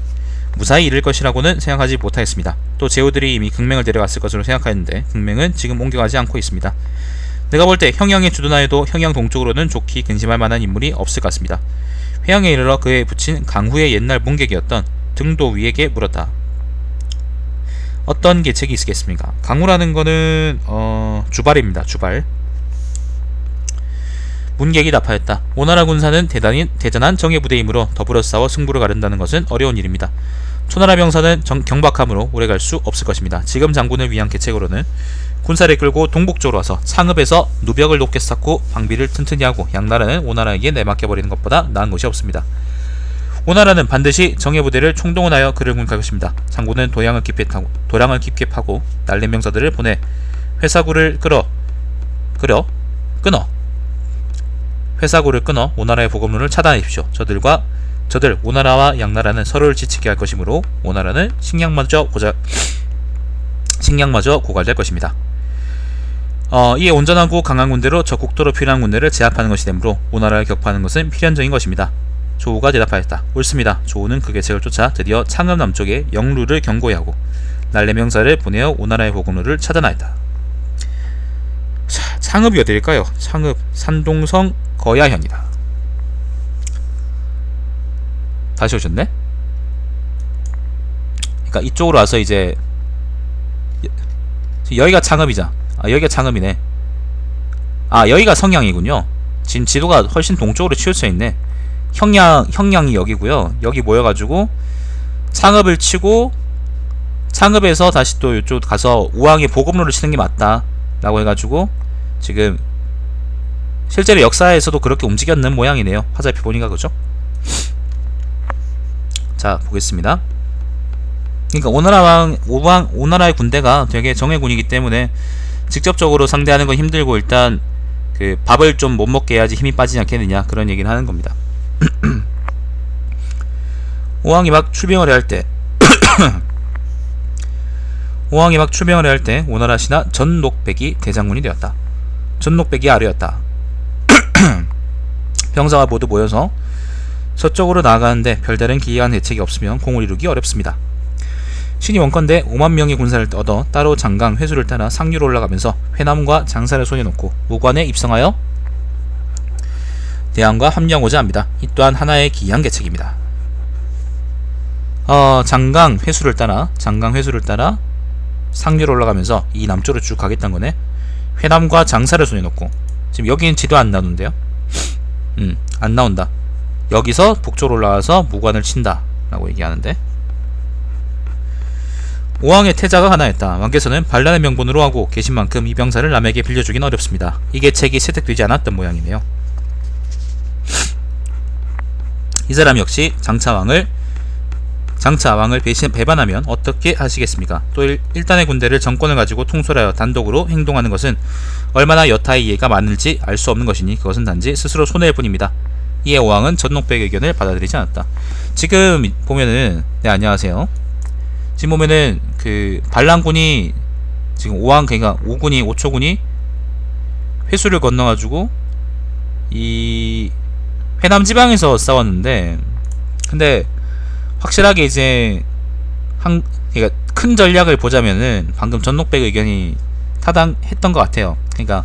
것이라고는 생각하지 못하였습니다. 또 제후들이 이미 극맹을 데려갔을 것으로 생각하였는데 극맹은 지금 옮겨가지 않고 있습니다. 내가 볼 때 형양에 주둔하여도 형양 동쪽으로는 좋게 근심할 만한 인물이 없을 것 같습니다. 회양에 이르러 그에 붙인 강후의 옛날 문객이었던 등도위에게 물었다. 어떤 계책이 있겠습니까? 강후라는 거는 주발입니다. 주발. 문객이 답하였다. 오나라 군사는 대단한 정예부대이므로 더불어 싸워 승부를 가른다는 것은 어려운 일입니다. 초나라 병사는 경박함으로 오래갈 수 없을 것입니다. 지금 장군을 위한 계책으로는 군사를 끌고 동북쪽으로 와서 상읍에서 누벽을 높게 쌓고 방비를 튼튼히 하고 양나라는 오나라에게 내맡겨버리는 것보다 나은 것이 없습니다. 오나라는 반드시 정예부대를 총동원하여 그를 공격할 것입니다. 장군은 도량을 깊게 파고 날린 병사들을 보내 회사구를 끊어 오나라의 보급로를 차단하십시오. 저들 오나라와 양나라는 서로를 지치게 할 것이므로 오나라는 식량마저 고갈될 것입니다. 이에 온전하고 강한 군대로 저 국토로 필요한 군대를 제압하는 것이 되므로 오나라를 격파하는 것은 필연적인 것입니다. 조우가 대답하였다. 옳습니다. 조우는 그 계책을 쫓아 드디어 창읍 남쪽에 영루를 경고히 하고 날래명사를 보내어 오나라의 보급로를 차단하였다. 자, 창읍이 어디일까요? 창읍 산동성 거야현이다. 다시 오셨네? 그러니까 이쪽으로 와서 이제 여기가 창읍이자 아, 여기가 창읍이네. 아, 여기가 성향이군요. 지금 지도가 훨씬 동쪽으로 치우쳐 있네. 형량이 여기고요. 여기 모여가지고 창읍을 치고 창읍에서 다시 또 이쪽 가서 우왕의 보급로를 치는 게 맞다 라고 해가지고 지금 실제로 역사에서도 그렇게 움직였는 모양이네요. 화살표 보니까. 그죠? 자, 보겠습니다. 그러니까 오나라의 군대가 되게 정예군이기 때문에 직접적으로 상대하는 건 힘들고 일단 그 밥을 좀 못 먹게 해야지 힘이 빠지지 않겠느냐, 그런 얘기를 하는 겁니다. 오왕이 막 출병을 할 때 오나라 신하 전녹백이 대장군이 되었다. 전녹백이 아래였다. 병사가 모두 모여서 서쪽으로 나아가는데 별다른 기이한 대책이 없으면 공을 이루기 어렵습니다. 신이 원컨대 5만 명의 군사를 얻어 따로 장강 회수를 따라 상류로 올라가면서 회남과 장사를 손에 놓고 무관에 입성하여 대항과 합류하고자 합니다. 이 또한 하나의 기이한 계책입니다. 장강 회수를 따라 상류로 올라가면서 이 남쪽으로 쭉 가겠다는 거네. 회남과 장사를 손에 놓고, 지금 여기는 지도 안 나오는데요. 안 나온다. 여기서 북쪽으로 올라가서 무관을 친다 라고 얘기하는데, 오왕의 태자가 하나였다. 왕께서는 반란의 명분으로 하고 계신 만큼 이 병사를 남에게 빌려주긴 어렵습니다. 이 계책이 채택되지 않았던 모양이네요. 이 사람 역시 장차왕을 배반하면 어떻게 하시겠습니까? 또 일단의 군대를 정권을 가지고 통솔하여 단독으로 행동하는 것은 얼마나 여타의 이해가 많을지 알 수 없는 것이니 그것은 단지 스스로 손해일 뿐입니다. 이에 오왕은 전녹백의 의견을 받아들이지 않았다. 지금 보면은, 네, 안녕하세요. 지금 보면은 그 반란군이 지금 그러니까 5초군이 회수를 건너가지고 이 회남 지방에서 싸웠는데, 근데 확실하게 이제 그러니까 큰 전략을 보자면은 방금 전녹백 의견이 타당했던 것 같아요. 그러니까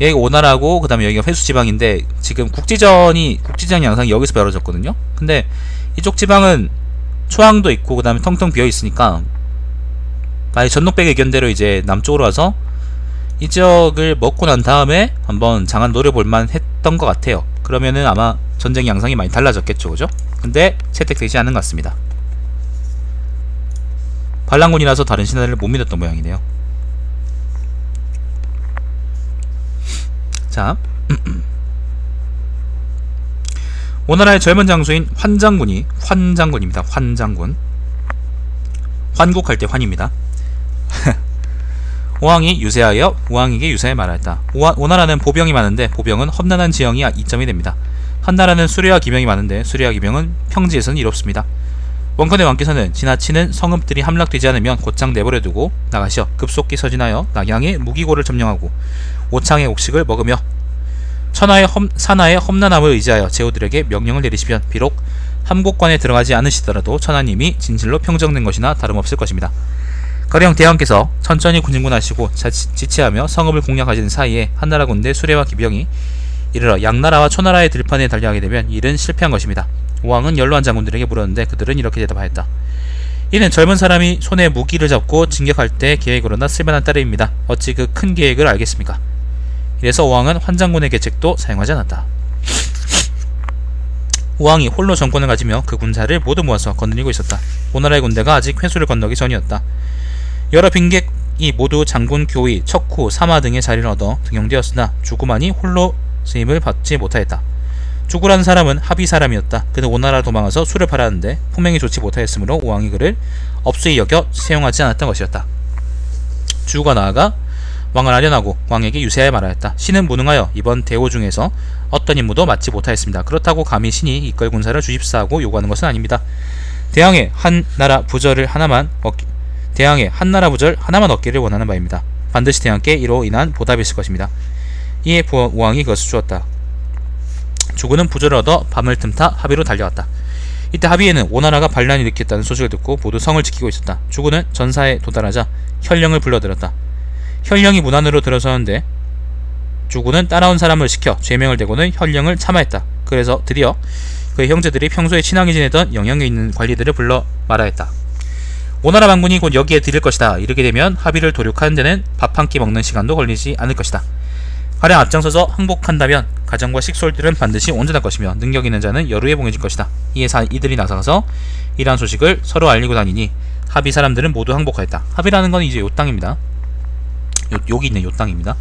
여기가 오나라고 그다음에 여기가 회수 지방인데 지금 국지전 양상이 여기서 벌어졌거든요. 근데 이쪽 지방은 초항도 있고 그다음에 텅텅 비어 있으니까 만약 전녹백 의견대로 이제 남쪽으로 와서 이 지역을 먹고 난 다음에 한번 장안 노려볼만 했던 것 같아요. 그러면은 아마 전쟁 양상이 많이 달라졌겠죠, 그죠? 근데 채택되지 않은 것 같습니다. 반란군이라서 다른 신하를 못 믿었던 모양이네요. 자, 오나라의 젊은 장수인 환장군입니다. 환국할 때 환입니다. 오왕이 유세하여 우왕에게 유세에 말하였다. 오나라는 보병이 많은데 보병은 험난한 지형이 이점이 됩니다. 한나라는 수레와 기병이 많은데 수레와 기병은 평지에서는 이롭습니다. 원컨대 왕께서는 지나치는 성읍들이 함락되지 않으면 곧장 내버려두고 나가시어 급속히 서진하여 낙양의 무기고를 점령하고 오창의 옥식을 먹으며 산하의 험난함을 의지하여 제후들에게 명령을 내리시면 비록 함곡관에 들어가지 않으시더라도 천하님이 진실로 평정된 것이나 다름없을 것입니다. 가령 대왕께서 천천히 군진군하시고 지체하며 성읍을 공략하시는 사이에 한나라 군대 수레와 기병이 이르러 양나라와 초나라의 들판에 달려가게 되면 일은 실패한 것입니다. 오왕은 연로한 장군들에게 물었는데 그들은 이렇게 대답하였다. 이는 젊은 사람이 손에 무기를 잡고 진격할 때 계획으로나 쓸만한 따름입니다. 어찌 그 큰 계획을 알겠습니까? 이래서 오왕은 환장군의 계책도 사용하지 않았다. 오왕이 홀로 정권을 가지며 그 군사를 모두 모아서 거느리고 있었다. 오나라의 군대가 아직 회수를 건너기 전이었다. 여러 빈객이 모두 장군, 교의, 척후, 사마 등의 자리를 얻어 등용되었으나 주구만이 홀로 스임을 받지 못하였다. 주구라는 사람은 합의 사람이었다. 그는 오나라로 도망가서 술을 팔았는데 풍명이 좋지 못하였으므로 오왕이 그를 업수히 여겨 채용하지 않았던 것이었다. 주가 나아가 왕을 아련하고 왕에게 유세하여 말하였다. 신은 무능하여 이번 대호 중에서 어떤 임무도 맡지 못하였습니다. 그렇다고 감히 신이 이끌 군사를 주십사하고 요구하는 것은 아닙니다. 대항의 한나라 부절 하나만 얻기를 원하는 바입니다. 반드시 대항께 이로 인한 보답이 있을 것입니다. 이에 오왕이 그것을 주었다. 주군은 부절을 얻어 밤을 틈타 합의로 달려왔다. 이때 합의에는 오나라가 반란을 일으켰다는 소식을 듣고 모두 성을 지키고 있었다. 주군은 전사에 도달하자 혈령을 불러들였다. 혈령이 문 안으로 들어서는데 주군은 따라온 사람을 시켜 죄명을 대고는 혈령을 참아했다. 그래서 드디어 그의 형제들이 평소에 친하게 지내던 영향력 있는 관리들을 불러 말하였다. 오나라 반군이 곧 여기에 들일 것이다. 이르게 되면 합의를 도륙하는 데는 밥 한 끼 먹는 시간도 걸리지 않을 것이다. 가령 앞장서서 항복한다면 가정과 식솔들은 반드시 온전할 것이며 능력 있는 자는 여루에 봉해질 것이다. 이에 이들이 나서서 이러한 소식을 서로 알리고 다니니 합의 사람들은 모두 항복하였다. 합의라는 건 이제 요 땅입니다. 여기 있는 요 땅입니다.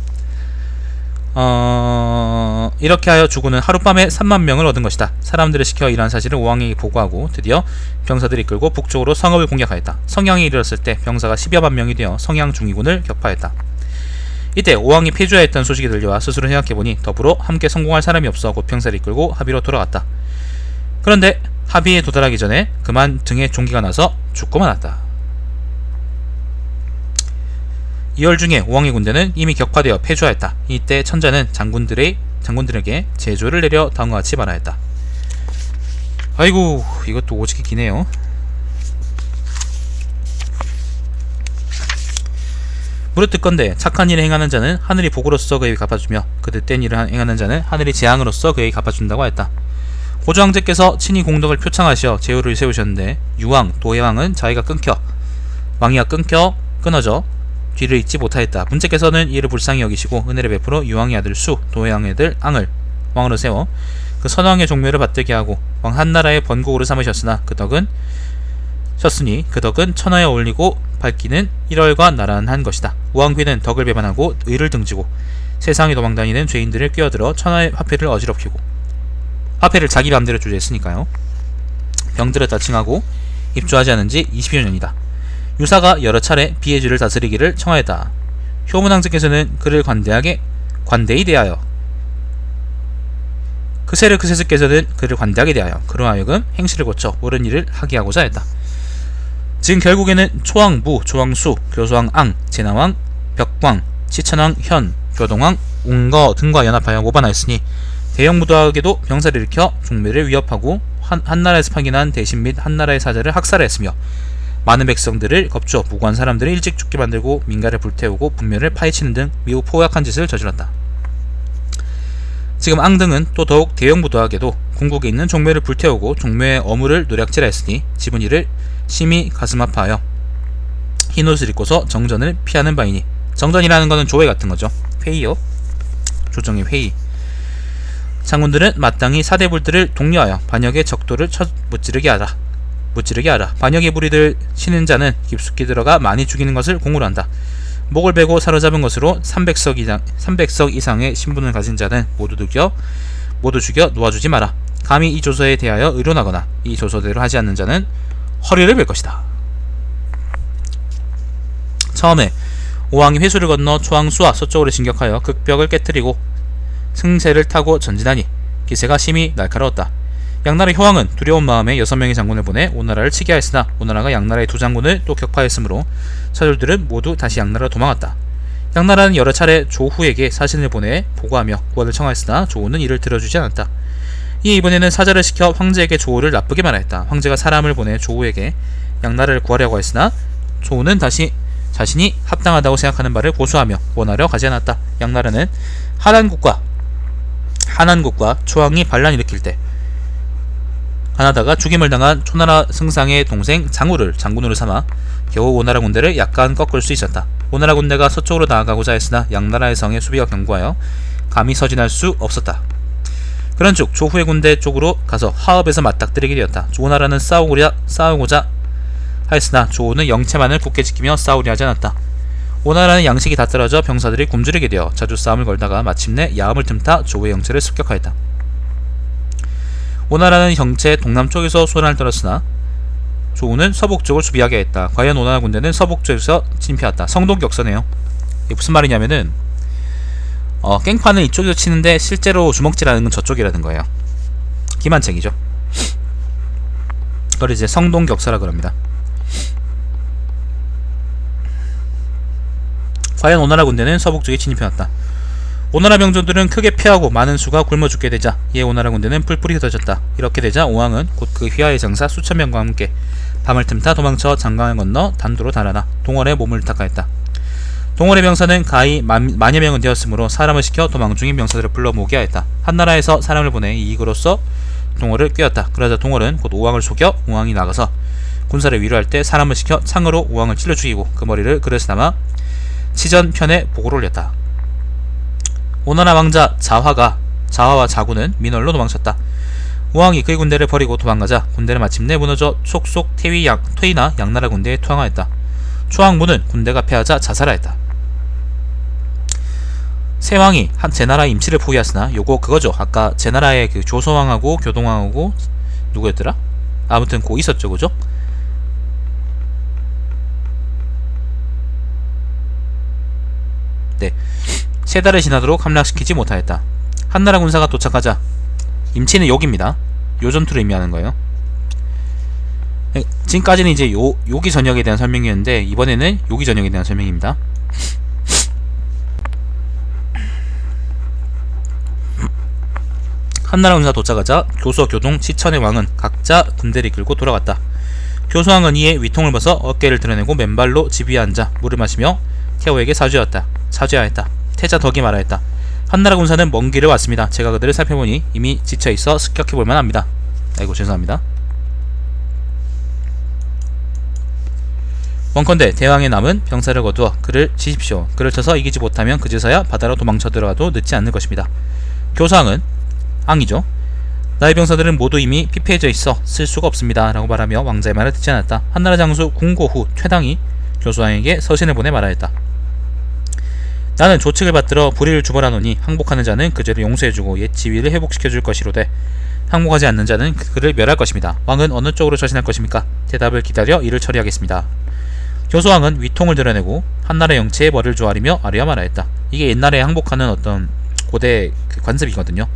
이렇게 하여 주군은 하룻밤에 3만 명을 얻은 것이다. 사람들을 시켜 이러한 사실을 오왕에게 보고하고 드디어 병사들을 이끌고 북쪽으로 성읍을 공격하였다. 성향에 이르렀을 때 병사가 10여만 명이 되어 성향 중위군을 격파했다. 이때 오왕이 폐주하였던 소식이 들려와 스스로 생각해보니 더불어 함께 성공할 사람이 없어 곧 병사를 이끌고 합의로 돌아갔다. 그런데 합의에 도달하기 전에 그만 등에 종기가 나서 죽고 말았다. 2월 중에 오왕의 군대는 이미 격파되어 패주하였다. 이때 천자는 장군들에게 제조를 내려 다음과 같이 말하였다. 아이고, 이것도 오지게 기네요. 무릇 듣건대 착한 일을 행하는 자는 하늘이 복으로써 그에게 갚아주며 그 득된 일을 행하는 자는 하늘이 재앙으로써 그에게 갚아준다고 하였다. 고조왕제께서 친히 공덕을 표창하시어 제후를 세우셨는데 유왕, 도해왕은 자기가 왕위가 끊어져 뒤를 잇지 못하였다. 문제께서는 이를 불쌍히 여기시고 은혜를 베풀어 유왕의 아들 수, 도해왕의 아들 앙을 왕으로 세워 그 선왕의 종묘를 받들게 하고 왕 한나라의 번국으로 삼으셨으니 그 덕은 천하에 어울리고 밝기는 1월과 나란한 것이다. 우왕귀는 덕을 배반하고 의를 등지고 세상에 도망다니는 죄인들을 끼어들어 천하의 화폐를 어지럽히고 화폐를 자기 맘대로 주재했으니까요. 병들을 다칭하고 입주하지 않은 지 20여 년이다. 유사가 여러 차례 비해주를 다스리기를 청하였다. 효문왕제께서는 그를 관대히 대하여 그세르크세스께서는 그를 관대하게 대하여 그로 하여금 행실을 고쳐 옳은 일을 하게 하고자 했다. 지금 결국에는 초왕 무, 조왕 수, 교수왕 앙, 제나왕, 벽왕, 시천왕 현, 교동왕, 웅거 등과 연합하여 모반하였으니 대형무도하게도 병사를 일으켜 종묘를 위협하고 한나라에서 파견한 대신 및 한나라의 사자를 학살하였으며 많은 백성들을 겁주어 무고한 사람들을 일찍 죽게 만들고 민가를 불태우고 분묘를 파헤치는 등 매우 포악한 짓을 저질렀다. 지금 앙등은 또 더욱 대형무도하게도 궁국에 있는 종묘를 불태우고 종묘의 어물을 노략질하였으니 집은 이를 심히 가슴 아파하여 흰옷을 입고서 정전을 피하는 바이니, 정전이라는 것은 조회 같은 거죠. 회의요. 조정의 회의. 장군들은 마땅히 사대불들을 독려하여 반역의 적도를 무찌르게 하라. 반역의 무리들 치는 자는 깊숙이 들어가 많이 죽이는 것을 공으로 한다. 목을 베고 사로잡은 것으로 300석 이상의 신분을 가진 자는 모두 죽여 놓아주지 마라. 감히 이 조서에 대하여 의론하거나 이 조서대로 하지 않는 자는 허리를 벨 것이다. 처음에 오왕이 회수를 건너 초왕수와 서쪽으로 진격하여 극벽을 깨뜨리고 승세를 타고 전진하니 기세가 심히 날카로웠다. 양나라 효왕은 두려운 마음에 6명의 장군을 보내 오나라를 치게 하였으나 오나라가 양나라의 2장군을 또 격파했으므로 서졸들은 모두 다시 양나라로 도망갔다. 양나라는 여러 차례 조후에게 사신을 보내 보고하며 구원을 청하였으나 조후는 이를 들어주지 않았다. 이에 이번에는 사자를 시켜 황제에게 조후를 나쁘게 말하였다. 황제가 사람을 보내 조후에게 양나라를 구하려고 했으나 조후는 다시 자신이 합당하다고 생각하는 바를 고수하며 원하려 가지 않았다. 양나라는 한안국과 초왕이 반란 일으킬 때 가나다가 죽임을 당한 초나라 승상의 동생 장우를 장군으로 삼아 겨우 오나라 군대를 약간 꺾을 수 있었다. 오나라 군대가 서쪽으로 나아가고자 했으나 양나라의 성의 수비가 견고하여 감히 서진할 수 없었다. 그런즉 조후의 군대 쪽으로 가서 하읍에서 맞닥뜨리게 되었다. 오나라는 싸우고자 하였으나 조후는 영체만을 굳게 지키며 싸우려 하지 않았다. 오나라는 양식이 다 떨어져 병사들이 굶주리게 되어 자주 싸움을 걸다가 마침내 야음을 틈타 조후의 영체를 습격하였다. 오나라는 형체 동남쪽에서 소란을 떨었으나 조후는 서북쪽을 수비하게 했다. 과연 오나라 군대는 서북쪽에서 진피했다. 성동격서네요. 이게 무슨 말이냐면은 깽판을 이쪽에서 치는데 실제로 주먹질하는 건 저쪽이라는 거예요. 기만책이죠. 그걸 이제 성동격서라 그럽니다. 과연 오나라 군대는 서북쪽에 진입해왔다. 오나라 병전들은 크게 피하고 많은 수가 굶어 죽게 되자 이에 오나라 군대는 풀뿔이 흩어졌다. 이렇게 되자 오왕은 곧 그 휘하의 장사 수천 명과 함께 밤을 틈타 도망쳐 장강을 건너 단도로 달아나 동월에 몸을 탁하였다. 동월의 병사는 가히 만여 명은 되었으므로 사람을 시켜 도망 중인 병사들을 불러 모게 하였다. 한나라에서 사람을 보내 이익으로써 동월을 꿰었다. 그러자 동월은 곧 오왕을 속여 오왕이 나가서 군사를 위로할 때 사람을 시켜 창으로 우왕을 찔러 죽이고 그 머리를 그릇에 담아 치전편에 보고를 올렸다. 오나라 왕자 자화와 자구는 민월로 도망쳤다. 우왕이 그의 군대를 버리고 도망가자 군대는 마침내 무너져 속속 퇴이나 양나라 군대에 투항하였다. 초왕무는 군대가 패하자 자살하였다. 세왕이 제나라의 임치를 포기하였으나 요거 그거죠. 아까 제나라의 그 조소왕하고 교동왕하고 누구였더라? 아무튼 고 있었죠, 그죠? 네, 세 달이 지나도록 함락시키지 못하였다. 한나라 군사가 도착하자 임치는 욕입니다. 요 전투를 의미하는 거예요. 지금까지는 이제 요기 전역에 대한 설명이었는데 이번에는 요기 전역에 대한 설명입니다. 한나라 군사 도착하자 교서, 교동, 치천의 왕은 각자 군대를 이끌고 돌아갔다. 교서왕은 이에 위통을 벗어 어깨를 드러내고 맨발로 집 위에 앉아 물을 마시며 태호에게 사죄하였다. 태자 덕이 말하였다. 한나라 군사는 먼 길을 왔습니다. 제가 그들을 살펴보니 이미 지쳐있어 습격해볼만 합니다. 아이고 죄송합니다. 원컨대 대왕의 남은 병사를 거두어 그를 치십시오. 그를 쳐서 이기지 못하면 그제서야 바다로 도망쳐 들어가도 늦지 않을 것입니다. 교서왕은 앙이죠. 나의 병사들은 모두 이미 피폐해져 있어 쓸 수가 없습니다. 라고 말하며 왕자의 말을 듣지 않았다. 한나라 장수 궁고후 퇴당이 교서왕에게 서신을 보내 말하였다. 나는 조칙을 받들어 불의를 주벌하노니 항복하는 자는 그 죄를 용서해주고 옛 지위를 회복시켜줄 것이로되 항복하지 않는 자는 그를 멸할 것입니다. 왕은 어느 쪽으로 처신할 것입니까? 대답을 기다려 이를 처리하겠습니다. 교서왕은 위통을 드러내고 한나라 영체의 머리를 조아리며 아뢰어 말하였다. 이게 옛날에 항복하는 어떤 고대 그 관습이거든요.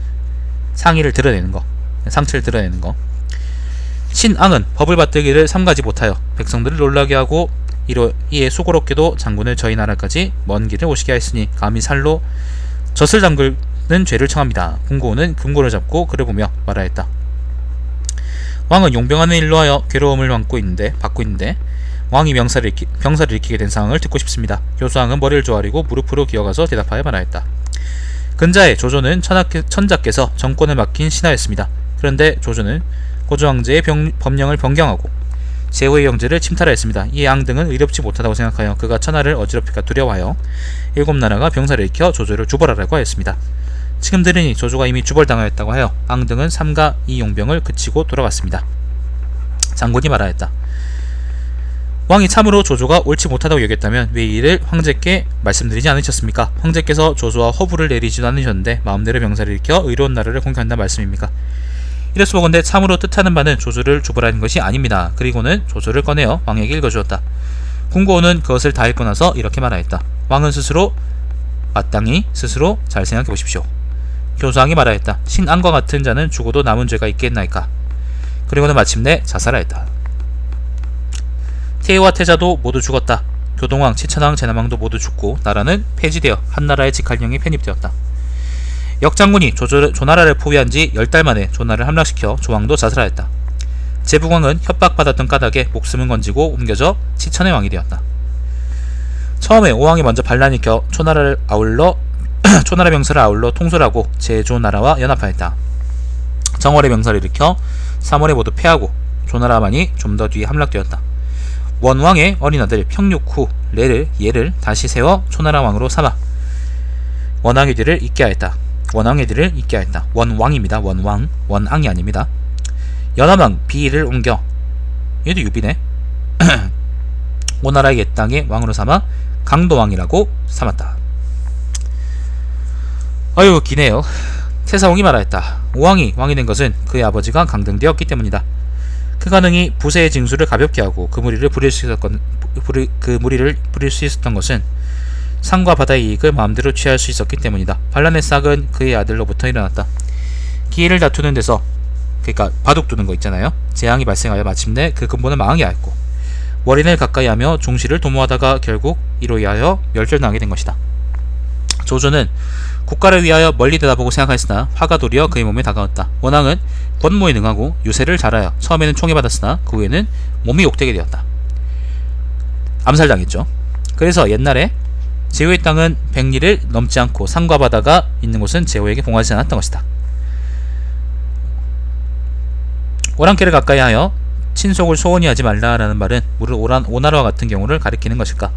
상의를 드러내는 거, 상체를 드러내는 거. 신앙은 법을 받들기를 삼가지 못하여 백성들을 놀라게 하고 이에 수고롭게도 장군을 저희 나라까지 먼 길을 오시게 하였으니 감히 살로 젖을 담그는 죄를 청합니다. 궁고는 금고를 잡고 그를 보며 말하였다. 왕은 용병하는 일로 하여 괴로움을 받고 있는데 왕이 병사를 일으키게 된 상황을 듣고 싶습니다. 교수왕은 머리를 조아리고 무릎으로 기어가서 대답하여 말하였다. 근자의 조조는 천자께서 정권을 맡긴 신하였습니다. 그런데 조조는 고조왕제의 법령을 변경하고 제후의 영제를 침탈하였습니다. 이에 앙등은 의롭지 못하다고 생각하여 그가 천하를 어지럽힐까 두려워하여 7나라가 병사를 일으켜 조조를 주벌하라고 하였습니다. 지금 들으니 조조가 이미 주벌당하였다고 하여 앙등은 삼가 이 용병을 그치고 돌아갔습니다. 장군이 말하였다. 왕이 참으로 조조가 옳지 못하다고 여겼다면 왜 이를 황제께 말씀드리지 않으셨습니까? 황제께서 조조와 허부를 내리지도 않으셨는데 마음대로 병사를 일으켜 의로운 나라를 공격한다는 말씀입니까? 이래서 보건대 참으로 뜻하는 바는 조조를 주벌하는 것이 아닙니다. 그리고는 조조를 꺼내어 왕에게 읽어주었다. 궁고는 그것을 다 읽고 나서 이렇게 말하였다. 왕은 마땅히 스스로 잘 생각해 보십시오. 교수왕이 말하였다. 신앙과 같은 자는 죽어도 남은 죄가 있겠나이까. 그리고는 마침내 자살하였다. 태희와 태자도 모두 죽었다. 교동왕, 치천왕, 제남왕도 모두 죽고 나라는 폐지되어 한나라의 직할령이 편입되었다. 역장군이 조나라를 포위한 지 10달 만에 조나라를 함락시켜 조왕도 자살하였다. 제북왕은 협박받았던 까닭에 목숨은 건지고 옮겨져 치천의 왕이 되었다. 처음에 오왕이 먼저 반란을 일으켜 초나라 병사를 아울러 통솔하고 제조나라와 연합하였다. 정월의 병사를 일으켜 3월에 모두 패하고 조나라만이 좀 더 뒤에 함락되었다. 원왕의 어린 아들 평육 후 얘를 다시 세워 초나라 왕으로 삼아 원왕의 뒤를 잇게 하였다. 원왕입니다. 원왕이 아닙니다. 연암왕 비를 옮겨 얘도 유비네. 오나라의 옛 땅의 왕으로 삼아 강도왕이라고 삼았다. 아유 기네요. 태사홍이 말하였다. 오왕이 왕이 된 것은 그의 아버지가 강등되었기 때문이다. 그가 능히 부세의 징수를 가볍게 하고 그 무리를 부릴 수 있었던 것은 산과 바다의 이익을 마음대로 취할 수 있었기 때문이다. 반란의 싹은 그의 아들로부터 일어났다. 기회를 다투는 데서 그러니까 바둑 두는 거 있잖아요. 재앙이 발생하여 마침내 그 근본은 망하게 하였고 월인을 가까이 하며 종시를 도모하다가 결국 이로 인하여 멸절당하게 된 것이다. 조조는 국가를 위하여 멀리 내다보고 생각하였으나 화가 도리어 그의 몸에 다가왔다. 원왕은 권모에 능하고 유세를 잘하여 처음에는 총애받았으나 그 후에는 몸이 욕되게 되었다. 암살당했죠. 그래서 옛날에 제후의 땅은 100리를 넘지 않고 산과 바다가 있는 곳은 제후에게 봉하지 않았던 것이다. 오랑캐를 가까이 하여 친속을 소원히 하지 말라라는 말은 무릇 오나라와 같은 경우를 가리키는 것일까?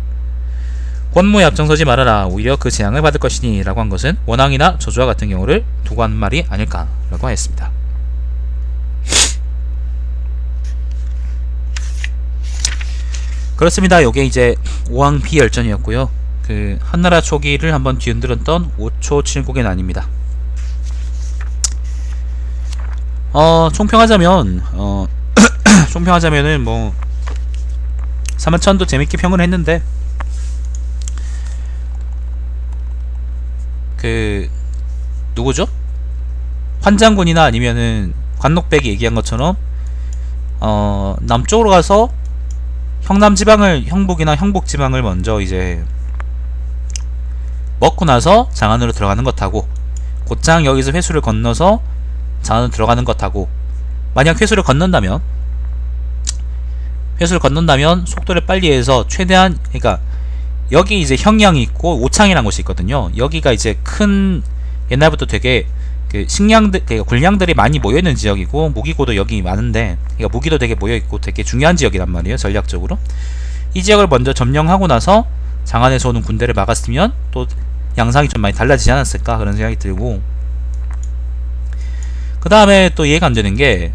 권모에 앞장서지 말아라. 오히려 그 재앙을 받을 것이니 라고 한 것은 원앙이나 저주와 같은 경우를 두고 한 말이 아닐까라고 하였습니다. 그렇습니다. 요게 이제 오왕비열전이었고요. 그 한나라 초기를 한번 뒤흔들었던 5초 7국의 난입니다. 총평하자면 총평하자면은 뭐 사마천도 재밌게 평을 했는데 그 누구죠? 환장군이나 아니면은 관록백이 얘기한 것처럼 남쪽으로 가서 형남지방을 형북이나 형복지방을 먼저 이제 먹고 나서 장안으로 들어가는 것하고 곧장 여기서 회수를 건너서 장안으로 들어가는 것하고 만약 회수를 건넌다면 속도를 빨리 해서 최대한 그러니까 여기 이제 형량이 있고 오창이라는 곳이 있거든요. 여기가 이제 큰 옛날부터 되게 그 식량들, 되게 군량들이 많이 모여있는 지역이고 무기고도 여기 많은데 그러니까 무기도 되게 모여있고 되게 중요한 지역이란 말이에요. 전략적으로 이 지역을 먼저 점령하고 나서 장안에서 오는 군대를 막았으면 또 양상이 좀 많이 달라지지 않았을까 그런 생각이 들고 그 다음에 또 이해가 안 되는 게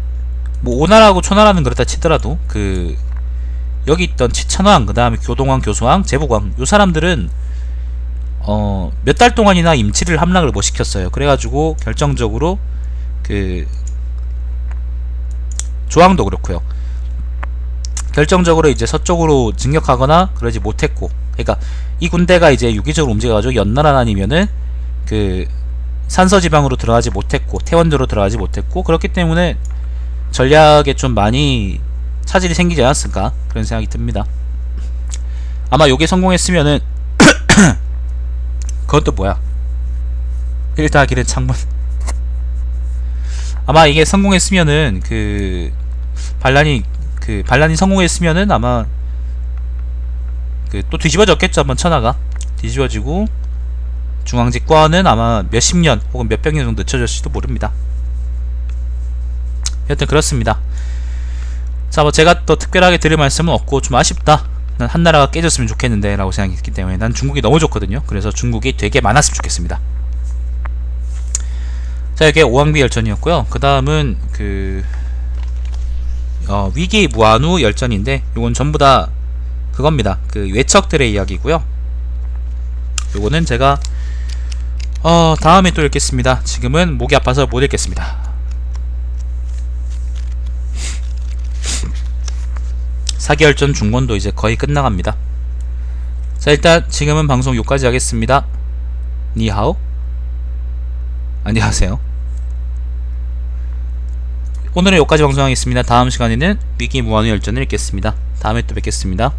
뭐 오나라하고 초나라는 그렇다 치더라도 그 여기 있던 치천왕 그 다음에 교동왕 교수왕 제복왕 요 사람들은 몇 달 동안이나 임치를 함락을 못 시켰어요. 그래가지고 결정적으로 그 조왕도 그렇고요. 결정적으로 이제 서쪽으로 진격하거나 그러지 못했고, 그러니까 이 군대가 이제 유기적으로 움직여가지고 연나라 아니면은 그 산서지방으로 들어가지 못했고 태원도로 들어가지 못했고 그렇기 때문에 전략에 좀 많이 차질이 생기지 않았을까 그런 생각이 듭니다. 아마 요게 성공했으면은 그것도 뭐야 1더하기는 창문 아마 이게 성공했으면은 반란이 성공했으면은 아마 또 뒤집어졌겠죠. 한번 천하가 뒤집어지고 중앙집권은 아마 몇십 년 혹은 몇백 년 정도 늦춰졌을지도 모릅니다. 여튼 그렇습니다. 자, 뭐 제가 또 특별하게 드릴 말씀은 없고 좀 아쉽다. 난 한나라가 깨졌으면 좋겠는데 라고 생각했기 때문에 난 중국이 너무 좋거든요. 그래서 중국이 되게 많았으면 좋겠습니다. 자, 이게 오왕비 열전이었고요. 그 다음은 위기 무한후 열전인데 요건 전부 다 그겁니다. 그 외척들의 이야기고요. 요거는 제가 다음에 또 읽겠습니다. 지금은 목이 아파서 못 읽겠습니다. 사기열전 중권도 이제 거의 끝나갑니다. 자, 일단 지금은 방송 요까지 하겠습니다. 니하오? 안녕하세요. 오늘은 요까지 방송하겠습니다. 다음 시간에는 위기 무한후 열전을 읽겠습니다. 다음에 또 뵙겠습니다.